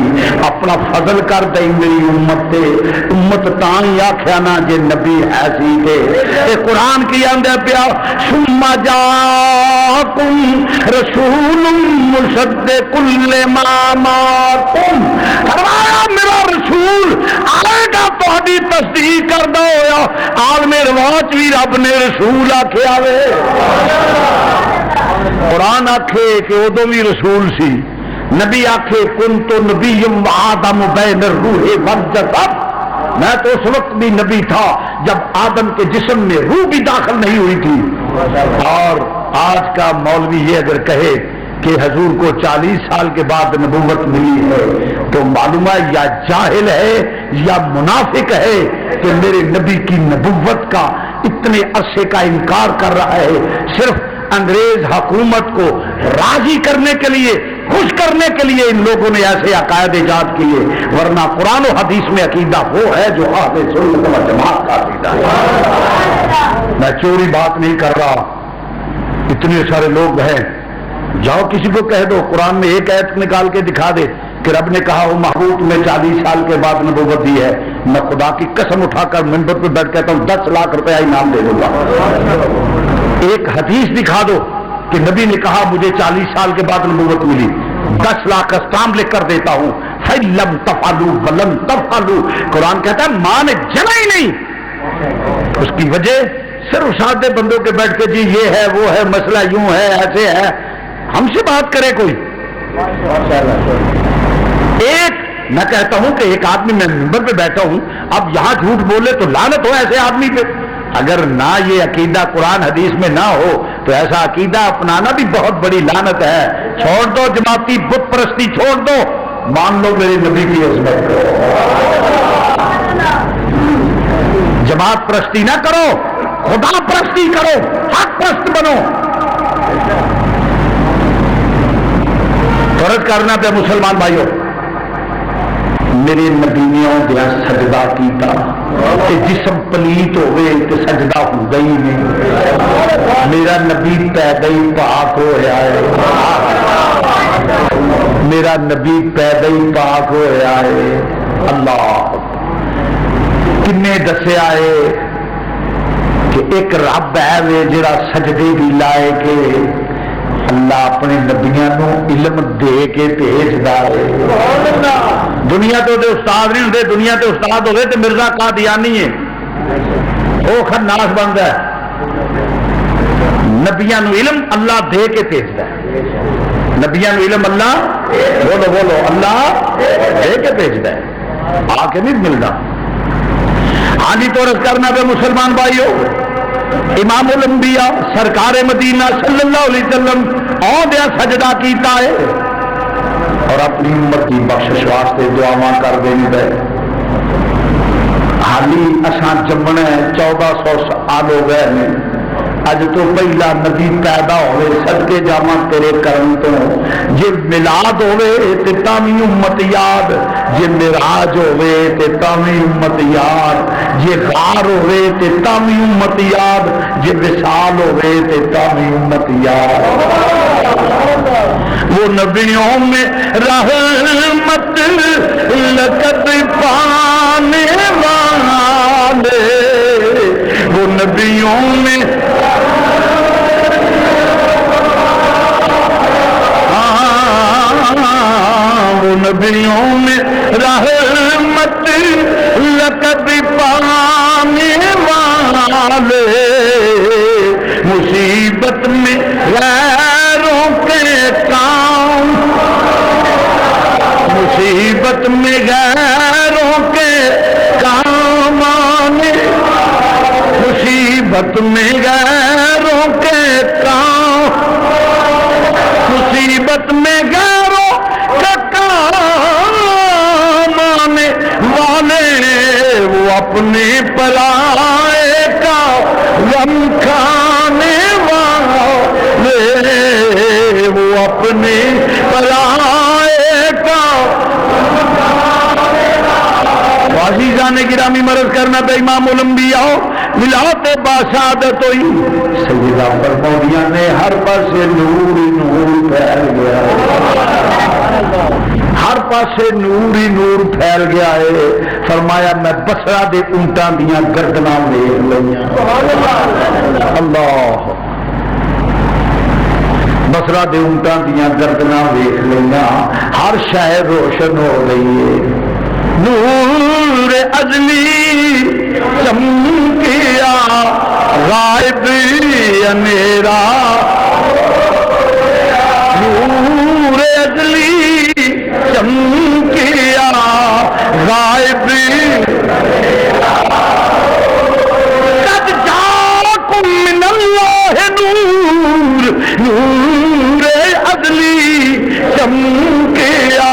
اپنا فضل کر دئی میری امت تے۔ امت تاں ہی آکھیا نا جے نبی ہے سی تے قرآن کی آندا پیا ثم جاءکم رسول مصدق لما معکم، فرمایا میرا رسول آئے گا تہاڈی تصدیق کردا ہویا۔ عالم رواج بھی رب نے رسول آکھیا وے، قرآن آکھے کہ ادو بھی رسول سی، نبی آکھے کنت نبی وآدم بین الروح والجسد، میں تو اس وقت بھی نبی تھا جب آدم کے جسم میں روح بھی داخل نہیں ہوئی تھی۔ اور آج کا مولوی یہ اگر کہے کہ حضور کو 40 سال کے بعد نبوت ملی ہے تو معلوم ہے یا جاہل ہے یا منافق ہے کہ میرے نبی کی نبوت کا اتنے عرصے کا انکار کر رہا ہے، صرف انگریز حکومت کو راضی کرنے کے لیے، خوش کرنے کے لیے ان لوگوں نے ایسے عقائد ایجاد کیے، ورنہ قرآن و حدیث میں عقیدہ وہ ہے جو اہل سنت و جماعت کا عقیدہ ہے۔ میں چوری بات نہیں کر رہا، اتنے سارے لوگ ہیں، جاؤ کسی کو کہہ دو قرآن میں ایک آیت نکال کے دکھا دے کہ رب نے کہا وہ محبوب میں 40 سال کے بعد نبوت دی ہے، میں خدا کی قسم اٹھا کر منبر پہ بیٹھ کہتا ہوں 10 لاکھ روپیہ انعام دے دوں گا۔ ایک حدیث دکھا دو کہ نبی نے کہا مجھے 40 سال کے بعد نبوت ملی، 10 لاکھ کا اسٹامپ لکھ کر دیتا ہوں۔ فَلَمْ تَفْعَلُوا وَلَمْ تَفْعَلُوا، قرآن کہتا ہے ماں نے جنا ہی نہیں۔ اس کی وجہ صرف سادے بندوں کے بیٹھ کے جی یہ ہے وہ ہے مسئلہ یوں ہے ایسے ہے، ہم سے بات کرے کوئی۔ ایک میں کہتا ہوں کہ ایک آدمی میں منبر پہ بیٹھا ہوں، اب یہاں جھوٹ بولے تو لعنت ہو ایسے آدمی پہ۔ اگر نہ یہ عقیدہ قرآن حدیث میں نہ ہو تو ایسا عقیدہ اپنانا بھی بہت بڑی لعنت ہے۔ چھوڑ دو جماعتی بت پرستی چھوڑ دو، مان لو میرے نبی کی عظمت کو۔ جماعت پرستی نہ کرو، خدا پرستی کرو، حق پرست بنو۔ فرض کرنا پہ مسلمان بھائیوں، میرے نبیوں دیا سجدہ کیتا کہ جسم پلیت ہوئے تو سجدہ ہو گئی نہیں، میرا نبی پیدا ہی پاک ہویا ہے، میرا نبی پیدا ہی پاک ہویا ہے۔ اللہ کنے دسیا ہے کہ ایک رب ہے وے جڑا سجدے بھی لائے کہ اللہ اپنے نبیاں نو علم دے کے بھیجدا ہے۔ دنیا تو دے استاد نہیں ہوتے، دنیا تے استاد ہوئے تو مرزا قادیانی ہے، وہ خناس بنتا ہے۔ نبیاں نو علم اللہ دے کے بھیجدا ہے، نبیاں نو علم اللہ بولو بولو اللہ دے کے بھیجدا ہے، آ کے نہیں ملتا۔ ہاں جی تو عرض کرنا پہ مسلمان بھائیو، امام الانبیاء سرکار مدینہ صلی اللہ علیہ وسلم آدیا سجدہ کیتا ہے اور اپنی امت کی بخشش واسطے دعاواں کر دیں دے۔ حالی اساں جمنا 1400 سال ہو گئے ہیں، اج تو پہلا نبی پیدا ہوئے صدقے جاواں تیرے کرم تو، جے میلاد ہوئے تے تاوی امت یاد، جے معراج ہوئے تے تاوی امت یاد، جے غار ہوئے تے تاوی امت یاد، جے وصال ہوئے تے تاوی امت یاد۔ وہ نبیوں میں رحمت لقد پانے والے، وہ نبیوں میں وہ نبیوں میں رحمت لقد پانے والے، مصیبت میں غیروں کے کام، مصیبت میں غیروں کے کام آنے، مصیبت میں غیروں کے کام، مصیبت میں غیروں کا کام آنے والے، وہ اپنے پرائے کا غم کھانے والے، وہ اپنے پرائے کا میزبان گرامی مرض کرنا تو امام الانبیاء ملات باشادت ہوئی سیدہ فرماؤں نے ہر پاسے نور ہی نور پھیل گیا ہر پاسے نور ہی نور پھیل گیا ہے فرمایا میں بصرہ دے اونٹاں دیاں گردناں ویکھ لئیاں اللہ بصرہ دے اونٹاں دیاں گردناں ویکھ لئیاں ہر شے روشن ہو گئی ہے نور ازلی چمکیا غائب اندھیرا نور ازلی چمکیا غائب قد جاکم من اللہ نور نور ازلی چمکیا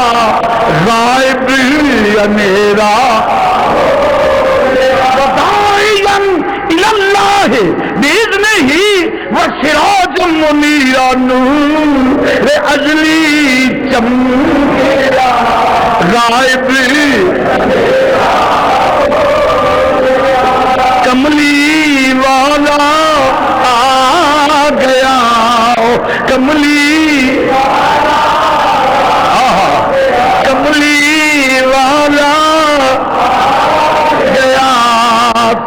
غائب اندھیرا وداعیا الاللہ باذنہ وسراجا منیرا نور ازلی چمکیا غائب کملی والا آ گیا کملی کملی والا گیا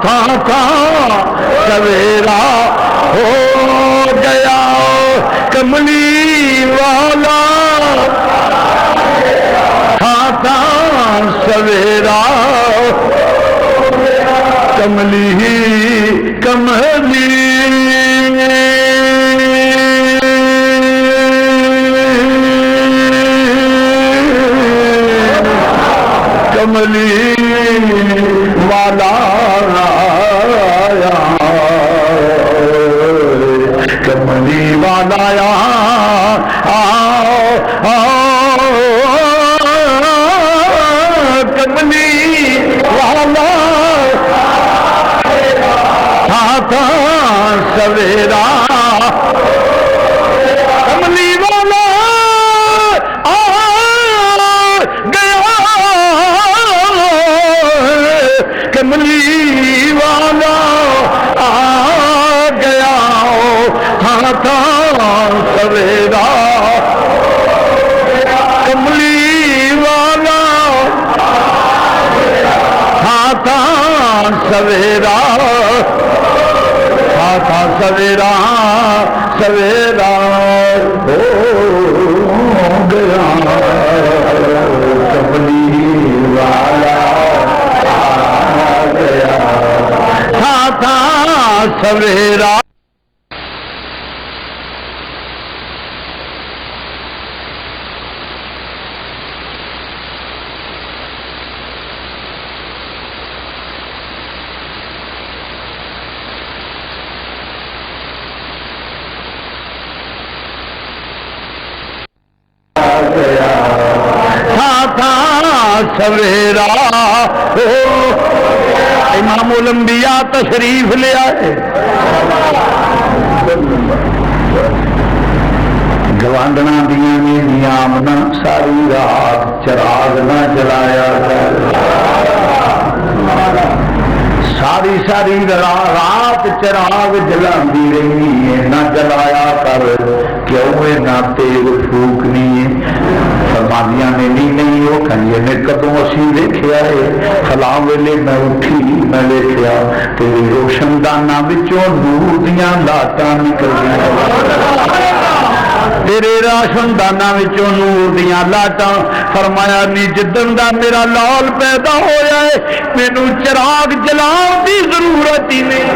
تھا سویرا ہو گیا کملی والا تھا سویرا کملی کملی کملی والا آیا کملی والا کملی والا تھا سویرا کملی والا کملی والا آ گیا تھا سویرا کملی والا تھا سویرا تھا سویرا سویرا ہو گیا کملی والا تھا سویرا سویرا امام الانبیاء تشریف لے آئے گوانڈنا دیا نے نیامنا ساری رات چراغ نہ جلایا ساری ساری رات چراغ جلاندی رہی ہے نہ جلایا کر کیوں ہے نہ تیل پھوکنی ہے فرمانیاں نے نہیں وہ کھنیے نے کدوں اسی دیکھیا ہے فلاں ویلے میں اٹھی میں دیکھیا تیری روشن داناں وچوں نور دیاں لاٹاں نکل گئیں تیرے راشن دانا وچوں نور دیاں لاٹاں فرمایا نی جدن دا میرا لال پیدا ہویا ہے مینوں چراغ جلاؤ دی ضرورت ہی نہیں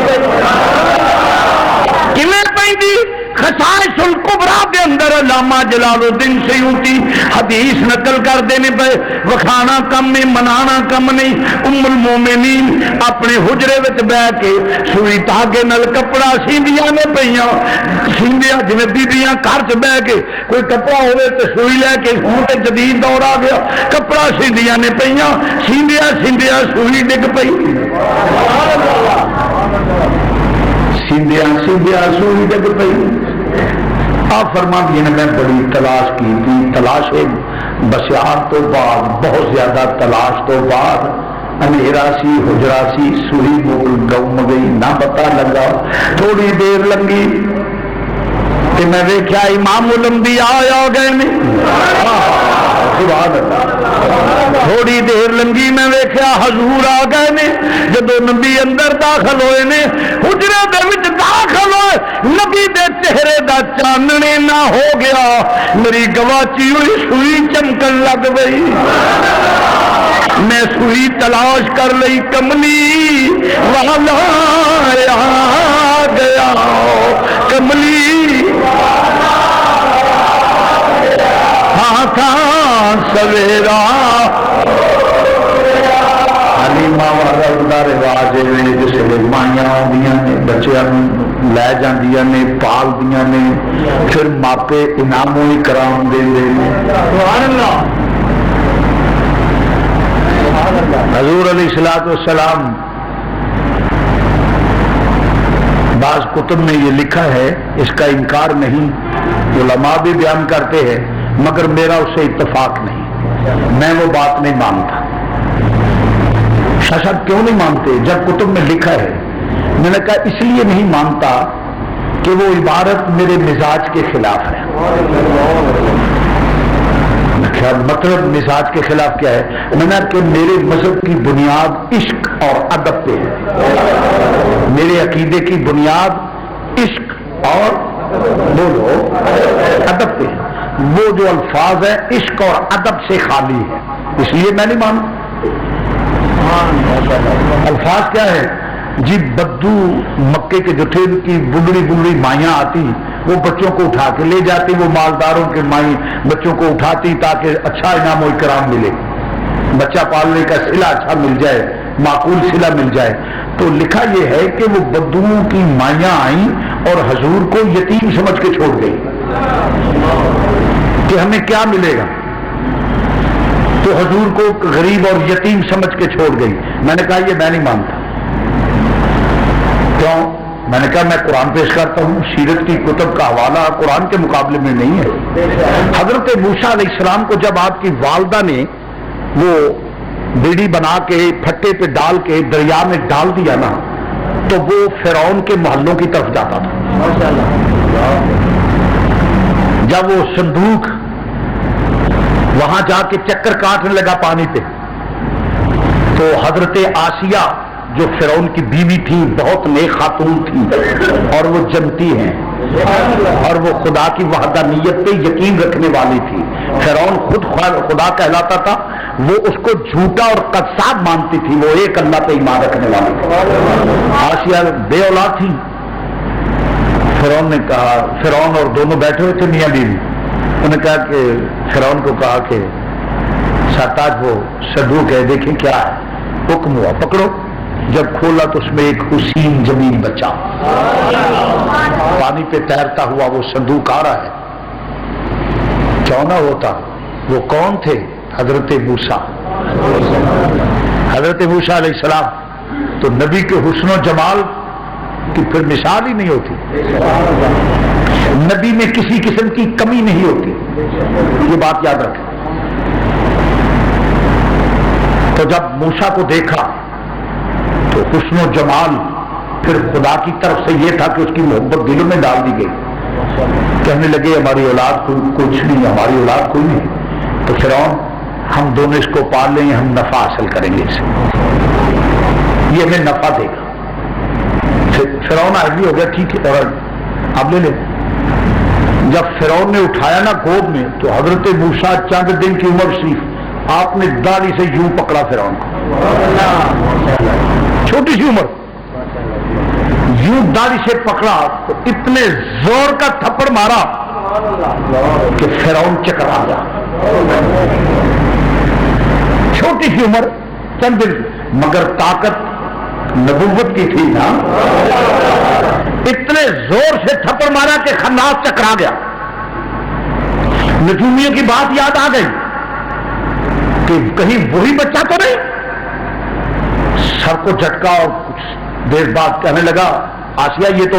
کیویں پیندی خصائص الکبریٰ دے اندر علامہ جلال الدین سیوطی حدیث نقل کر دینے پہ وکھانا کم نہیں منانا کم نہیں ام المومنین اپنے حجرے وچ بہ کے سوئی تاگے نل کپڑا سیندیاں نے پئیاں سیندیاں جویں بیبیاں گھر چ بہ کے کوئی کپڑا ہوے تے سوئی لے کے ہن تے جدید دور آ گیا کپڑا سیندیاں نے پئیاں سیندیاں سیندیاں سوئی ڈگ پئی سیندیاں سیندیاں سوئی ڈگ پئی آپ فرماتی ہیں میں بڑی تلاش کی تھی تلاش بسیار تو بعد بہت زیادہ تلاش تو بعد اندھیرا سی حجرا سی سوئی بول گم گئی نہ پتا لگا تھوڑی دیر لگی کہ میں دیکھا امام الانبیاء آ گئے نے سبحان اللہ تھوڑی دیر لنگی میں دیکھا حضور آ گئے نے جدو نبی اندر داخل ہوئے نے حجرے دے وچ داخل ہوئے نبی دے چہرے دا چاننے نہ ہو گیا میری گواچی ہوئی سوئی چمکن لگ گئی میں سوئی تلاش کر لئی کملی والا آ گیا کملی ہاں کہاں سویرا حلیمہ والا دا رواج ہے جس لے مائیاں آدیاں نے بچیاں لے جاندیاں نے پال دیاں نے پھر ماپے انعام و اکرام دے دے سبحان اللہ حضور علیہ الصلوۃ والسلام بعض کتب میں یہ لکھا ہے اس کا انکار نہیں علماء بھی بیان کرتے ہیں مگر میرا اس سے اتفاق نہیں میں وہ بات نہیں مانتا شاید کیوں نہیں مانتے جب کتب میں لکھا ہے میں نے کہا اس لیے نہیں مانتا کہ وہ عبارت میرے مزاج کے خلاف ہے مطلب مزاج کے خلاف کیا ہے میں نے کہ میرے مذہب کی بنیاد عشق اور ادب پہ ہے میرے عقیدے کی بنیاد عشق اور بولو ادب پہ ہے وہ جو الفاظ ہیں عشق اور ادب سے خالی ہے اس لیے میں نہیں مانتا الفاظ کیا ہے جی بدو مکے کے جو تھے ان کی بگڑی بگڑی مائیاں آتی وہ بچوں کو اٹھا کے لے جاتی وہ مالداروں کے مائی بچوں کو اٹھاتی تاکہ اچھا انعام و اکرام ملے بچہ پالنے کا صلہ اچھا مل جائے معقول صلہ مل جائے تو لکھا یہ ہے کہ وہ بدوؤں کی مائیاں آئیں اور حضور کو یتیم سمجھ کے چھوڑ گئی کہ ہمیں کیا ملے گا تو حضور کو غریب اور یتیم سمجھ کے چھوڑ گئی میں نے کہا یہ میں نہیں مانتا کیوں میں نے کہا میں قرآن پیش کرتا ہوں سیرت کی کتب کا حوالہ قرآن کے مقابلے میں نہیں ہے حضرت موسیٰ علیہ السلام کو جب آپ کی والدہ نے وہ بیڑی بنا کے پھٹے پہ ڈال کے دریا میں ڈال دیا نا تو وہ فرعون کے محلوں کی طرف جاتا تھا جب وہ صندوق وہاں جا کے چکر کاٹنے لگا پانی پہ تو حضرت آسیہ جو فرعون کی بیوی تھی بہت نیک خاتون تھی اور وہ جنتی ہیں اور وہ خدا کی وحدانیت پہ یقین رکھنے والی تھی فرعون خود خدا کہلاتا تھا وہ اس کو جھوٹا اور قذاب مانتی تھی وہ ایک اللہ پہ ایمان رکھنے والی تھی آسیہ بے اولاد تھی فرعون نے کہا فرعون اور دونوں بیٹھے ہوئے تھے میاں بیوی انہوں نے کہا کہ فرعون کو کہا کہ ساتاج وہ صندوق ہے دیکھیں کیا ہے حکم ہوا پکڑو جب کھولا تو اس میں ایک حسین جمیل بچا پانی پہ تیرتا ہوا وہ صندوق آ رہا ہے کیوں نہ ہوتا وہ کون تھے حضرت موسیٰ علیہ السلام تو نبی کے حسن و جمال کی پھر مثال ہی نہیں ہوتی نبی میں کسی قسم کی کمی نہیں ہوتی یہ بات یاد رکھیں تو جب موسیٰ کو دیکھا تو حسن و جمال پھر خدا کی طرف سے یہ تھا کہ اس کی محبت دلوں میں ڈال دی گئی کہنے لگے ہماری اولاد کچھ نہیں ہماری اولاد کوئی نہیں تو فرعون ہم دونوں اس کو پال لیں ہم نفع حاصل کریں گے اسے یہ ہمیں نفع دے گا فرعون آگے ہو گیا ٹھیک ہے اور اب لے لیں جب فرعون نے اٹھایا نا گود میں تو حضرت موسیٰ چند دن کی عمر شریف آپ نے داڑھی سے یوں پکڑا فرعون کو چھوٹی سی عمر یوں داڑھی سے پکڑا تو اتنے زور کا تھپڑ مارا کہ فرعون چکرا گیا چھوٹی سی عمر چند دن مگر طاقت نبوت کی تھی نا اتنے زور سے تھپڑ مارا کہ خناس چکرا گیا نجومیوں کی بات یاد آ گئی کہ کہیں وہی بچہ تو نہیں سر کو جھٹکا اور کچھ دیر بعد کہنے لگا آسیہ یہ تو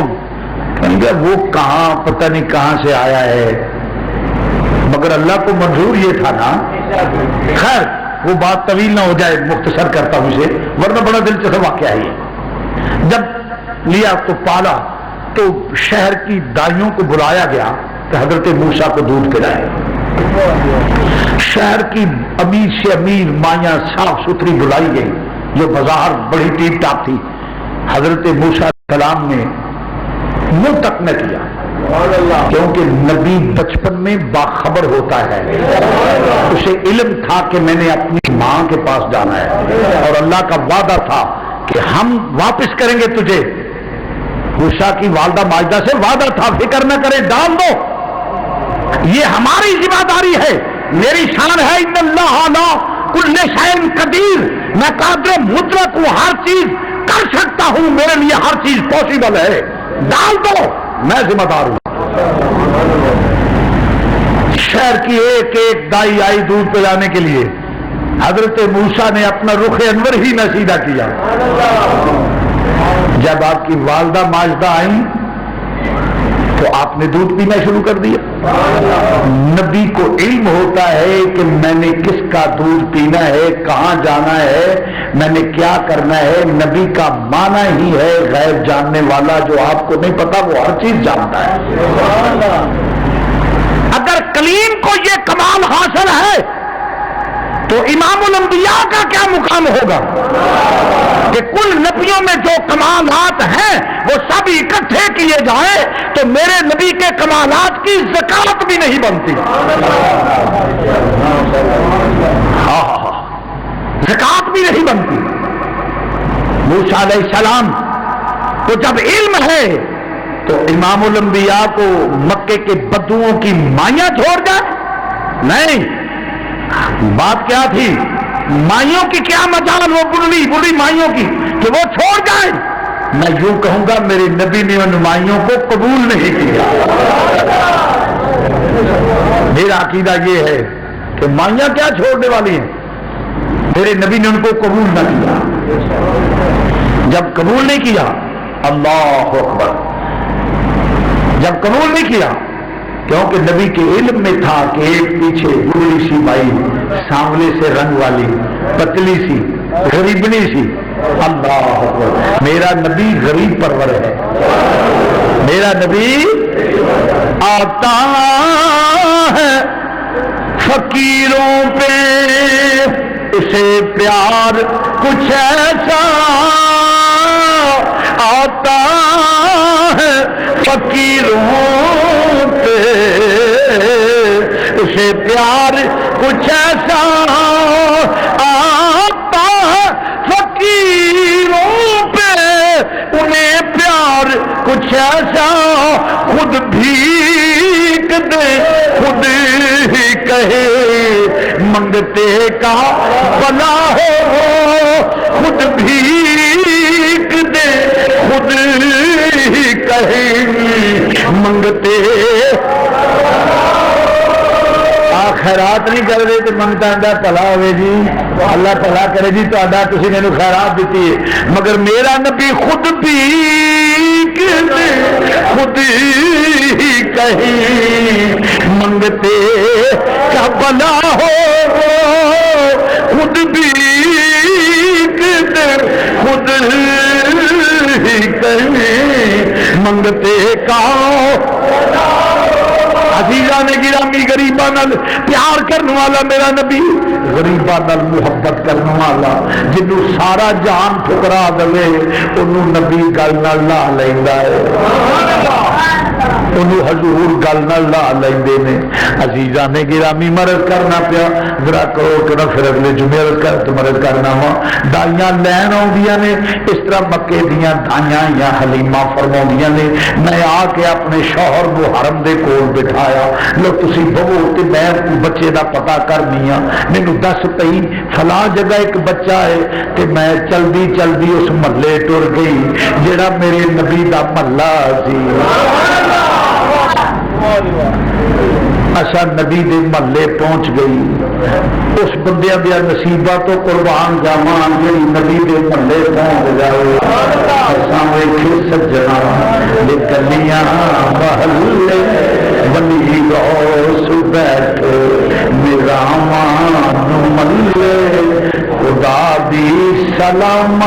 وہ کہاں پتہ نہیں کہاں سے آیا ہے مگر اللہ کو منظور یہ تھا نا خیر وہ بات طویل نہ ہو جائے، مختصر کرتا ہوں اسے، ورنہ بڑا دلچسپ واقعہ ہے یہ۔ جب لیا تو پالا تو شہر کی دائیوں کو بلایا گیا کہ حضرت موسیٰ کو دودھ پلائے۔ شہر کی امیر سے امیر مائیاں صاف ستھری بلائی گئی، جو بظاہر بڑی ٹیپ ٹاپ تھی۔ حضرت موسیٰ علیہ السلام نے منہ تک نہ کیا، کیونکہ نبی بچپن میں باخبر ہوتا ہے، اسے علم تھا کہ میں نے اپنی ماں کے پاس جانا ہے اور اللہ کا وعدہ تھا کہ ہم واپس کریں گے تجھے۔ موسیٰ کی والدہ ماجدہ سے وعدہ تھا، فکر نہ کرے، ڈال دو، یہ ہماری ذمہ داری ہے، میری شان ہے ان اللہ علی کل شیء قدیر، میں قادر مطلق ہوں، ہر چیز کر سکتا ہوں، میرے لیے ہر چیز پاسبل ہے، ڈال دو، میں ذمہ دار ہوں۔ شہر کی ایک ایک دائی آئی دودھ پلانے کے لیے، حضرت موسیٰ نے اپنا رخ انور ہی نہ سیدھا کیا۔ جب آپ کی والدہ ماجدہ آئیں تو آپ نے دودھ پینا شروع کر دیا۔ نبی کو علم ہوتا ہے کہ میں نے کس کا دودھ پینا ہے، کہاں جانا ہے، میں نے کیا کرنا ہے۔ نبی کا معنی ہی ہے غیب جاننے والا، جو آپ کو نہیں پتا وہ ہر چیز جانتا ہے۔ اگر کلیم کو یہ کمال حاصل ہے تو امام الانبیاء کا کیا مقام ہوگا کہ کل نبیوں میں جو کمالات ہیں وہ سب اکٹھے کیے جائیں تو میرے نبی کے کمالات کی زکات بھی نہیں بنتی۔ زکات بھی نہیں بنتی۔ موسیٰ علیہ السلام کو جب علم ہے تو امام الانبیاء کو مکے کے بدوؤں کی مائیاں چھوڑ جائے؟ نہیں، بات کیا تھی؟ مائیوں کی کیا مجال، وہ بڑی مائیوں کی کہ وہ چھوڑ جائیں؟ میں یوں کہوں گا میرے نبی نے ان مائیوں کو قبول نہیں کیا۔ میرا عقیدہ یہ ہے کہ مائیاں کیا چھوڑنے والی ہیں، میرے نبی نے ان کو قبول نہ کیا۔ جب قبول نہیں کیا، اللہ اکبر، جب قبول نہیں کیا، کیونکہ نبی کے علم میں تھا کہ ایک پیچھے بڑی سی مائی، سانولے سے رنگ والی، پتلی سی، غریبنی سی، اللہ اکبر، میرا نبی غریب پرور ہے، میرا نبی آتا ہے فقیروں پہ اسے پیار کچھ ایسا آتا ہے فقیروں پہ اسے پیار کچھ ایسا آتا ہے فقیروں پہ انہیں پیار کچھ ایسا خود بھیک دے خود ہی کہے منگتے کا بلا ہو خود بھیک دے خود ہی کہے منگتے خیرات نہیں کر رہے تو منگتا ہے بھلا ہوئے جی، اللہ بھلا کرے جی تہاڈا، تسی مینوں خیرات دیتی ہے، مگر میرا نبی خود بھی خود ہی کہیں منگتے کا بلا ہو خود بھی خود ہی کہیں منگتے کا عزیزاں نے گرامی غریباں نال پیار کرنے والا میرا نبی، غریباں نال محبت کرنے والا، جنوں سارا جان ٹھکرا دے انہوں نبی گل نال لا لیندا ہے، انہوں حضور گل نال لا لیندے نے۔ عزیزاں نے گرامی مرض کرنا پیا، ذرا کرو کہ پھر اگلے جمعے کر تو مرض کرنا وا، دائیاں لین آؤندیاں نے، اس طرح مکے دیاں دائیاں یا حلیمہ فرماؤندیاں نے، میں آ کے اپنے شوہر کو حرم دے کول بٹھایا، لو تسی بہو تے میں بچے دا پتہ کرنی آ، مینوں دس پئی فلاں جگہ ایک بچہ ہے، تے میں چلدی چلدی اس محلے ٹر گئی جڑا میرے نبی دا محلہ سی۔ اچھا نبی دے محلے پہنچ گئی، اس بندے دیا نصیبہ تو قربان جاواں جی نبی دے محلے پہنچ جائے، اساں ویکھے سجنا دے گلیاں محلے بنی غوث بیٹھ میراواں نو ملے سلام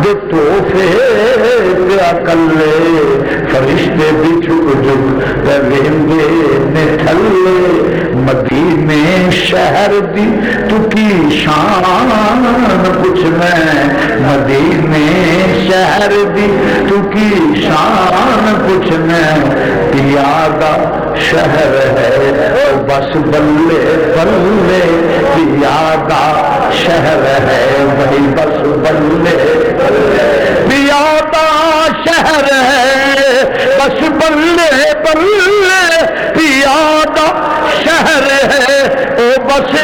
دے توفے پیا کلے فرشتے بھی جھک جھک ویندے نے تھلے مدینے شہر دی تو کی شان پوچھ میں مدینے شہر دی تو کی شان پوچھ میں پیادہ شہر ہے بس بلے بلے پیادہ شہر ہے وہی بس بلے پیادہ شہر ہے بس بلے بلے پیادہ شہر ہے او بس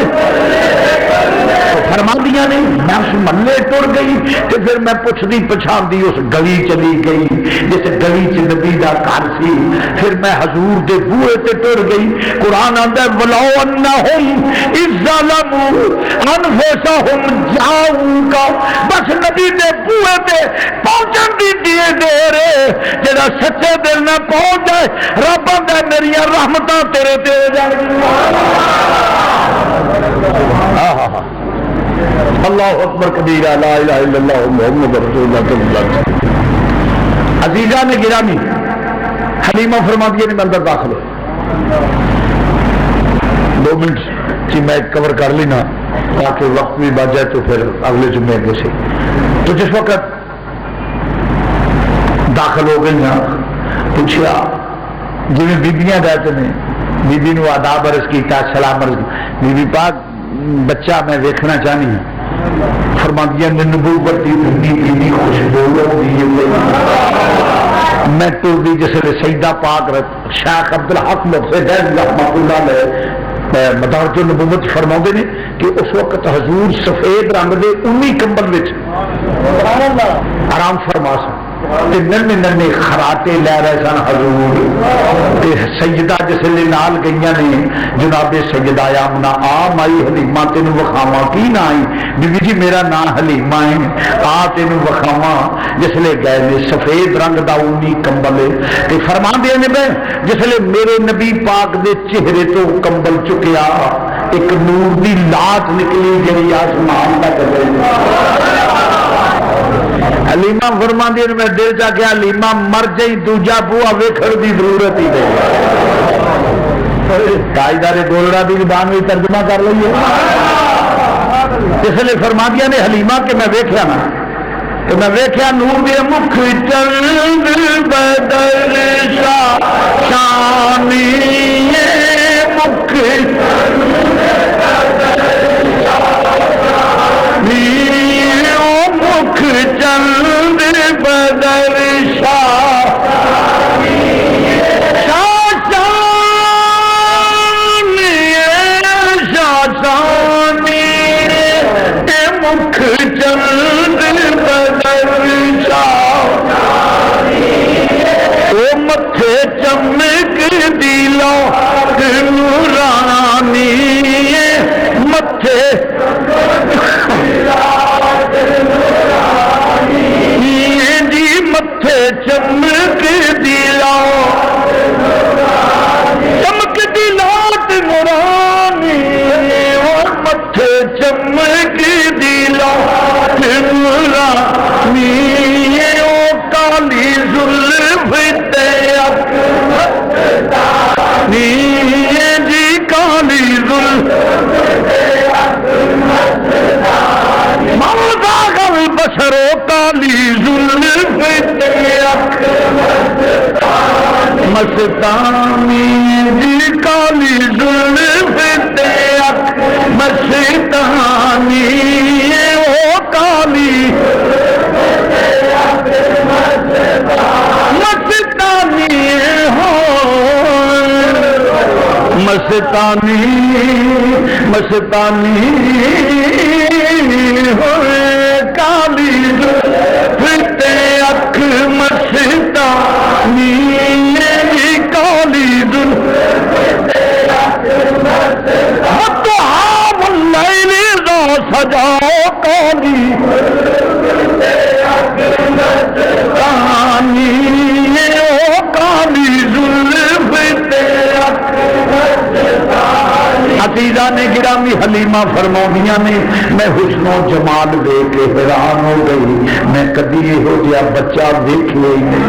فرما دیا نہیں میں اس محلے ٹر گئی تو پھر میں پوچھتی پچھاندی اس گلی چلی گئی جس گلی چ نبی دا گھر سی پھر میں حضور دے بوئے تے ٹر گئی قرآن آندا ہے ولو انہم اذ ظلموا انفسہم جاؤک بس نبی دے بوئے تے پہنچن دی دیر جڑا سچے دل نہ پہنچ جائے رب آندا ہے میری رحمتاں تیرے تے ہو جائیں اللہ اکبر کبیرہ لا الہ الا اللہ محمد رسول اللہ صلی اللہ علیہ وسلم عزیزہ نے گرامی حلیمہ فرما دیا نے میں اندر داخل ہو 2 منٹ کی میں کور کر لینا تاکہ وقت بھی بچ جائے تو پھر اگلے جمعے کے سے تو جس وقت داخل ہو گئی ہیں پوچھا جی بیبیاں رہتے ہیں بیبی نے آداب عرض کیتا سلام عرض بی بی پاک بچہ میں دیکھنا چاہنی ہوں فرما دیا نبوت کی ٹھنڈی پیلی خوشبو میں تو بھی جس نے سیدہ پاک شیخ عبدالحق مفسد رحمۃ اللہ علیہ مدارج النبوت فرما نے کہ اس وقت حضور سفید رنگ دے اونی کمبل وچ آرام فرما سن ننے ننے خراٹے لے رہے سن حضور سیدہ جس لے نال گئیاں نے جناب سیدہ آمنہ آم آئی حلیمہ تینوں وکھاواں کی نہ آئی بی بی جی میرا نام حلیمہ ہے آ تینوں وکھاواں جس لے گئے نے سفید رنگ دا اونی کمبل تے فرما دے نے میں جس لے میرے نبی پاک دے چہرے تو کمبل چکیا ایک نور دی لاٹ نکلی جڑی آسمان تک گئی حلیمہ فرما دی میں دل جا گیا حلیمہ مر جائی دوجا بوا ویکھن دی ضرورت ہی نہیں تاجدار گولڑا دی زبان میں ترجمہ کر لئیے اس لیے فرما دیا نے حلیمہ کہ میں ویکھیا نا کہ میں ویکھیا نور دے مکھ چند بدل شانی مکھ مکھ چند بدل شانی مکھ چند بدل او متھے چمک دیلو نورانی متھے جی متھے چمک دیلو چمک دیلات نورانی متھے چمک دیلات نورانی او کالی زلف تے اکمتانی جی کالی زلف مولا غل بشر و کالی زلف تے اکمتانی مستانی جی کالی زلف تے مستانی او کالی مستانی ہو مستانی مستانی ہوئے کالی تے اکھ مستانی کالی دل سجاؤ کالی کہانی او کالی زلف تے عزیزہ نے گرامی حلیمہ فرماؤندیاں نے میں حسن و جمال دیکھ کے حیران ہو گئی، میں کبھی یہو جہا بچہ دیکھے ہی نہیں۔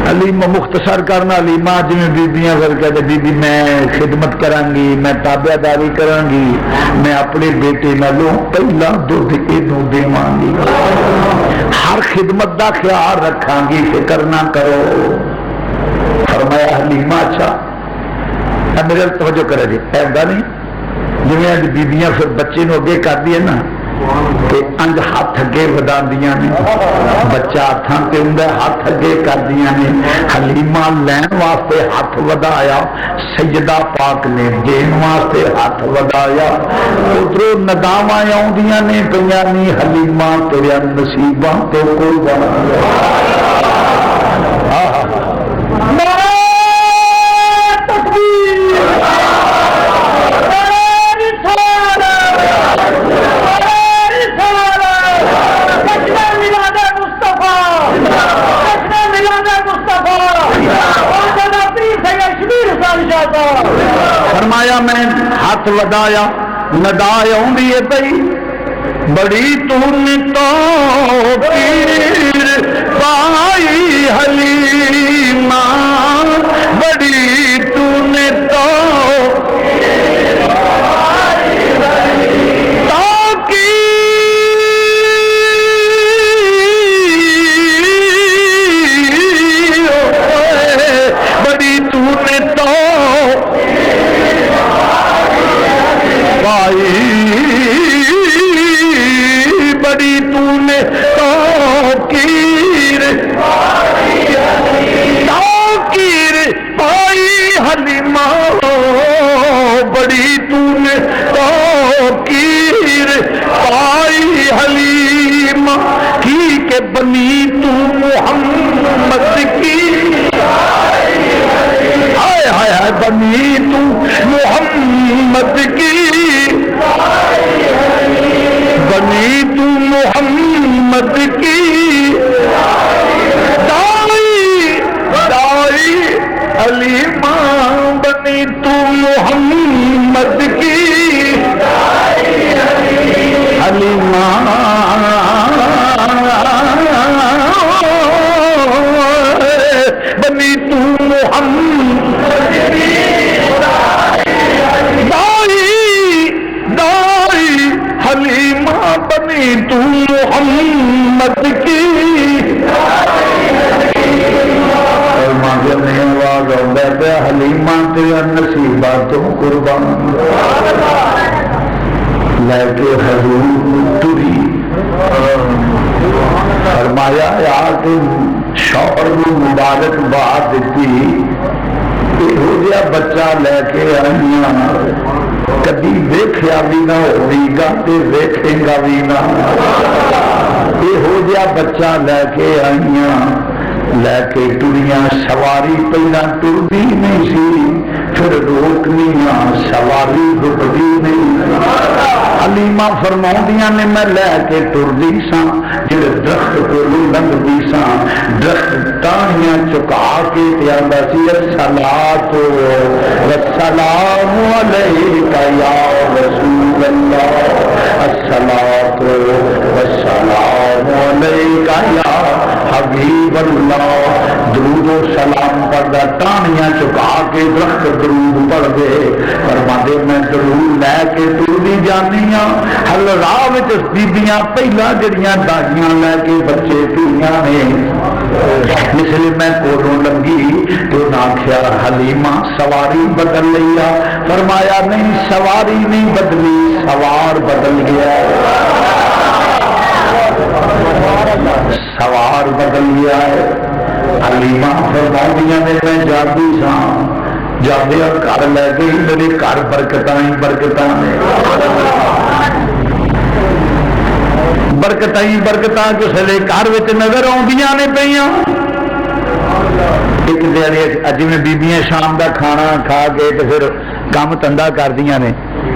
حلیمہ مختصر کرنا، حلیمہ جی بیبیاں پھر کہتے بی بی میں خدمت کروں گی، میں تابع داری کروں گی، میں اپنے بیٹے نالوں پہلا دودھ اینوں دیواں گی، ہر خدمت دا خیال رکھاں گی، فکر نہ کرو۔ فرمایا حلیمہ اچھا میرے توجہ کرے جی، ایسا نہیں جی بیبیاں پھر بچے نو اگے کر دیے نا کہ انج ہاتھ اگے ودا دیا نے، بچہ ہاتھاں تے ہوندا ہاتھ اگے کر دیا نے۔ حلیمہ لین واسطے ہاتھ ودایا، سیدہ پاک نے دین واسطے ہاتھ ودایا، ادھروں نداواں آؤندیاں نے پئیاں نی حلیمہ تیرے نصیباں تو قربان۔ فرمایا میں ہاتھ ودایا، ندا آؤندی ہے پئی، بڑی تو نے توقیر پائی حلیمہ، بڑی تو نے بڑی تو نے توقیر پائی حلیمہ، بڑی تو نے توقیر پائی حلیمہ، کی کہ بنی تو محمد کی، ہائے ہائے ہائے بنی تو محمد کی، بنی تو محمد کی، دائی دائی حلیمہ بنی تو محمد کی، حلیمہ بنی تو محمد کی، حلیمہ بنی تو محمد کی۔ حلیمہ تیرا نصیبہ تو قربان، لے کے حضور ٹری، فرمایا یار شوہر کو مبارک باد دیتی، یہو جہا بچہ لے کے آئی، کبھی ویکھیا بھی نہ ہوئی گا تے ویکھے گا بھی نہ، یہو جہا بچہ لے کے آئیاں، لے کے ٹریاں، سواری پہلا ٹردی نہیں سی، پھر روکنیاں سواری رکدی نہیں۔ حلیمہ فرماؤندیاں نے میں لے کے ٹردی ساں، جڑے درخت کو لنگدی ساں، درخت ٹاہنیاں چکا کے تے آندا سی الصلاۃ والسلام علیک یا رسول اللہ، الصلاۃ والسلام علیک یا حبیب اللہ، درود و سلام پڑھدا، ٹاہنیاں چکا کے درخت درود پڑھ دے، فرماندے میں درود لے کے ٹردی جانی ہاں، ہل راہ وچ بیبیاں پہلا جڑیاں داجیاں لے کے بچے پیاں نے، اس لیے میں کولوں لنگی تو نہ آکھیا حلیمہ سواری بدل لیا، فرمایا نہیں سواری نہیں بدلی، سوار بدل گیا، سوار بدل گیا ہے۔ حلیمہ فرماؤندیاں نے میں جاتی ساں، جاندیا گھر لے گئی، میرے گھر برکتاں ہی برکتاں نے، برکتاں ہی برکتاں کس لیے گھر وچ نظر آؤندیاں نے پئیاں۔ ایک دن جی بیبیاں شام دا کھانا کھا کے تو پھر کام دھندا کردیاں نے،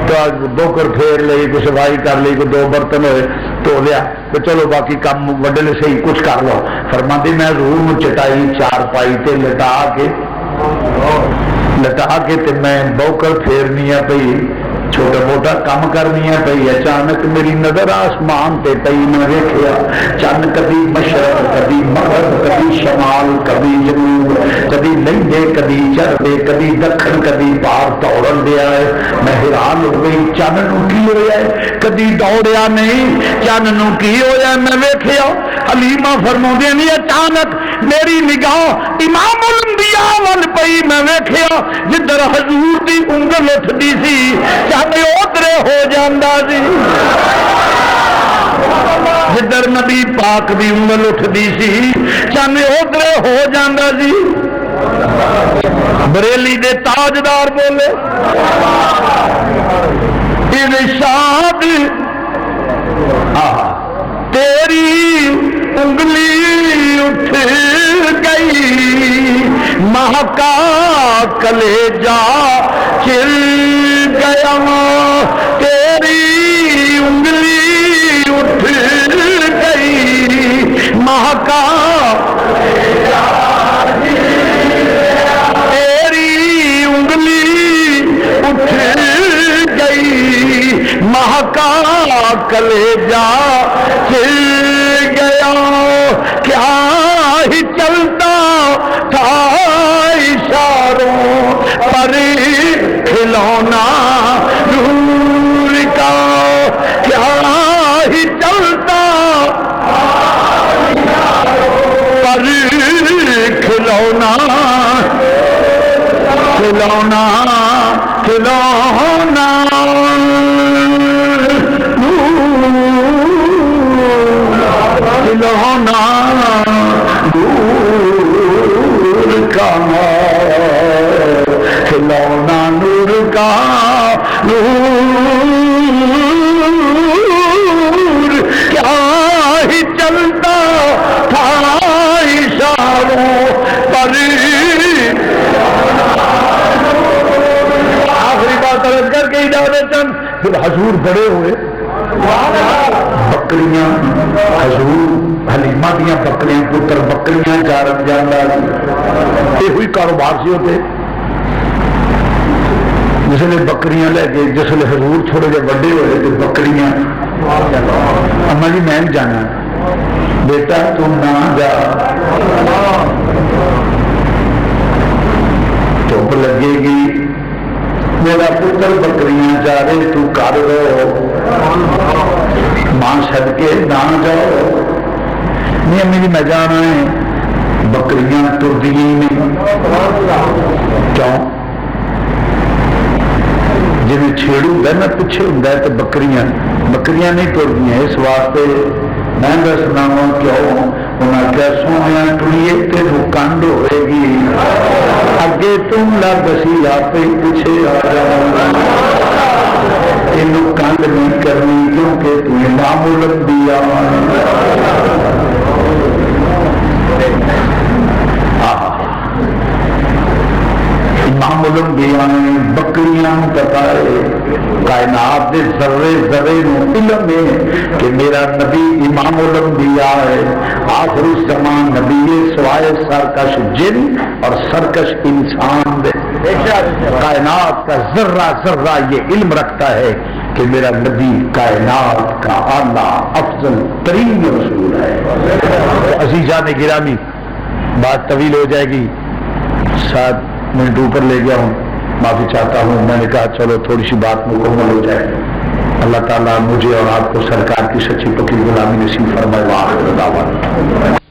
تو بوکر پھیر لئی، کوئی صفائی کر لی، کوئی دو برتن ہوئے دھو لیا، تو چلو باقی کام وڈے صحیح کچھ کر لو۔ فرماندی میں روح چٹائی چار پائی تے لٹا کے لٹا کے تے میں بوکر پھیرنی پئی چھوٹا موٹا کام کرنی پئی اچانک میری نظر آسمان تے پئی میں ویکھیا چند کبھی مشرق کبھی مغرب کبھی شمال کبھی جنوب کبھی لہندے کبھی چڑھدے کبھی دکھن کبھی پار دوڑن دیا ہے میں حیران ہو گئی چند نو کی ہویا ہے کبھی دوڑیا نہیں چند نو کی ہویا ہے میں ویکھیا حلیمہ فرماندی نہیں اچانک میری نگاہ امام الانبیاء ول پئی میں ویکھیا جدھر حضور دی انگل اٹھدی سی چاہے ادھر ہو جاندہ سی جدھر نبی پاک دی انگل اٹھدی سی چاہے ادھر ہو جاندہ سی بریلی دے تاجدار بولے ارشاد تیری انگلی اٹھ گئی مہکا کلیجہ چل گیا تیری انگلی اٹھ گئی مہکا تیری انگلی اٹھ گئی مہکا کلیجہ چل گیا کیا ہی چلتا تھا اشاروں پر کھلونا نور کا کیا ہی چلتا پر کھلونا کھلونا کھلونا کھلونا نور کا کھلونا نور کا نور کیا ہی چلتا تھا اشاروں پر آخری بات عرض کر کے اجازت چند پھر حضور بڑے ہوئے بکریاں حضور حلیمہ دیاں بکریاں پتر بکریاں چارن جانا یہ ہوئی کاروبار سے ہوتے جس نے بکریاں لے کے جس نے حضور تھوڑے جے بڑے ہوئے تو بکریاں اما جی میں جانا بیٹا تم نہ جا دھوپ لگے گی میرا پتر بکریاں جا رہے تو کر لو ماں چھڈ کے نہ جاؤ نہیں امی جی میں جانا ہے بکریاں ٹردیاں نہیں کیوں جی چھیڑو گا نا پیچھے ہوں تو بکریاں نہیں ٹردیاں اس واسطے میں دسنا وا کیوں انہیں کیا سونے ٹریے تیرو کنڈ ہوئے گی اگے تم لگ سی آپ پیچھے آ جاؤ تین کنڈ نہیں کرنی کیونکہ تم امام الانبیاء امام الانبیاء نے بکریاں بتائے کائنات دے ذرے ذرے نو علم ہے کہ میرا نبی امام الانبیاء ہے آخر الزمان نبی ہے سوائے سرکش جن اور سرکش انسان دے کائنات کا ذرہ ذرہ یہ علم رکھتا ہے کہ میرا نبی کائنات کا اعلیٰ افضل ترین رسول ہے عزیزان گرامی بات طویل ہو جائے گی 7 منٹ اوپر لے گیا ہوں معافی چاہتا ہوں میں نے کہا چلو تھوڑی سی بات مکمل ہو جائے اللہ تعالیٰ مجھے اور آپ کو سرکار کی سچی پکی غلامی نصیب فرمائے وآخر دعوانا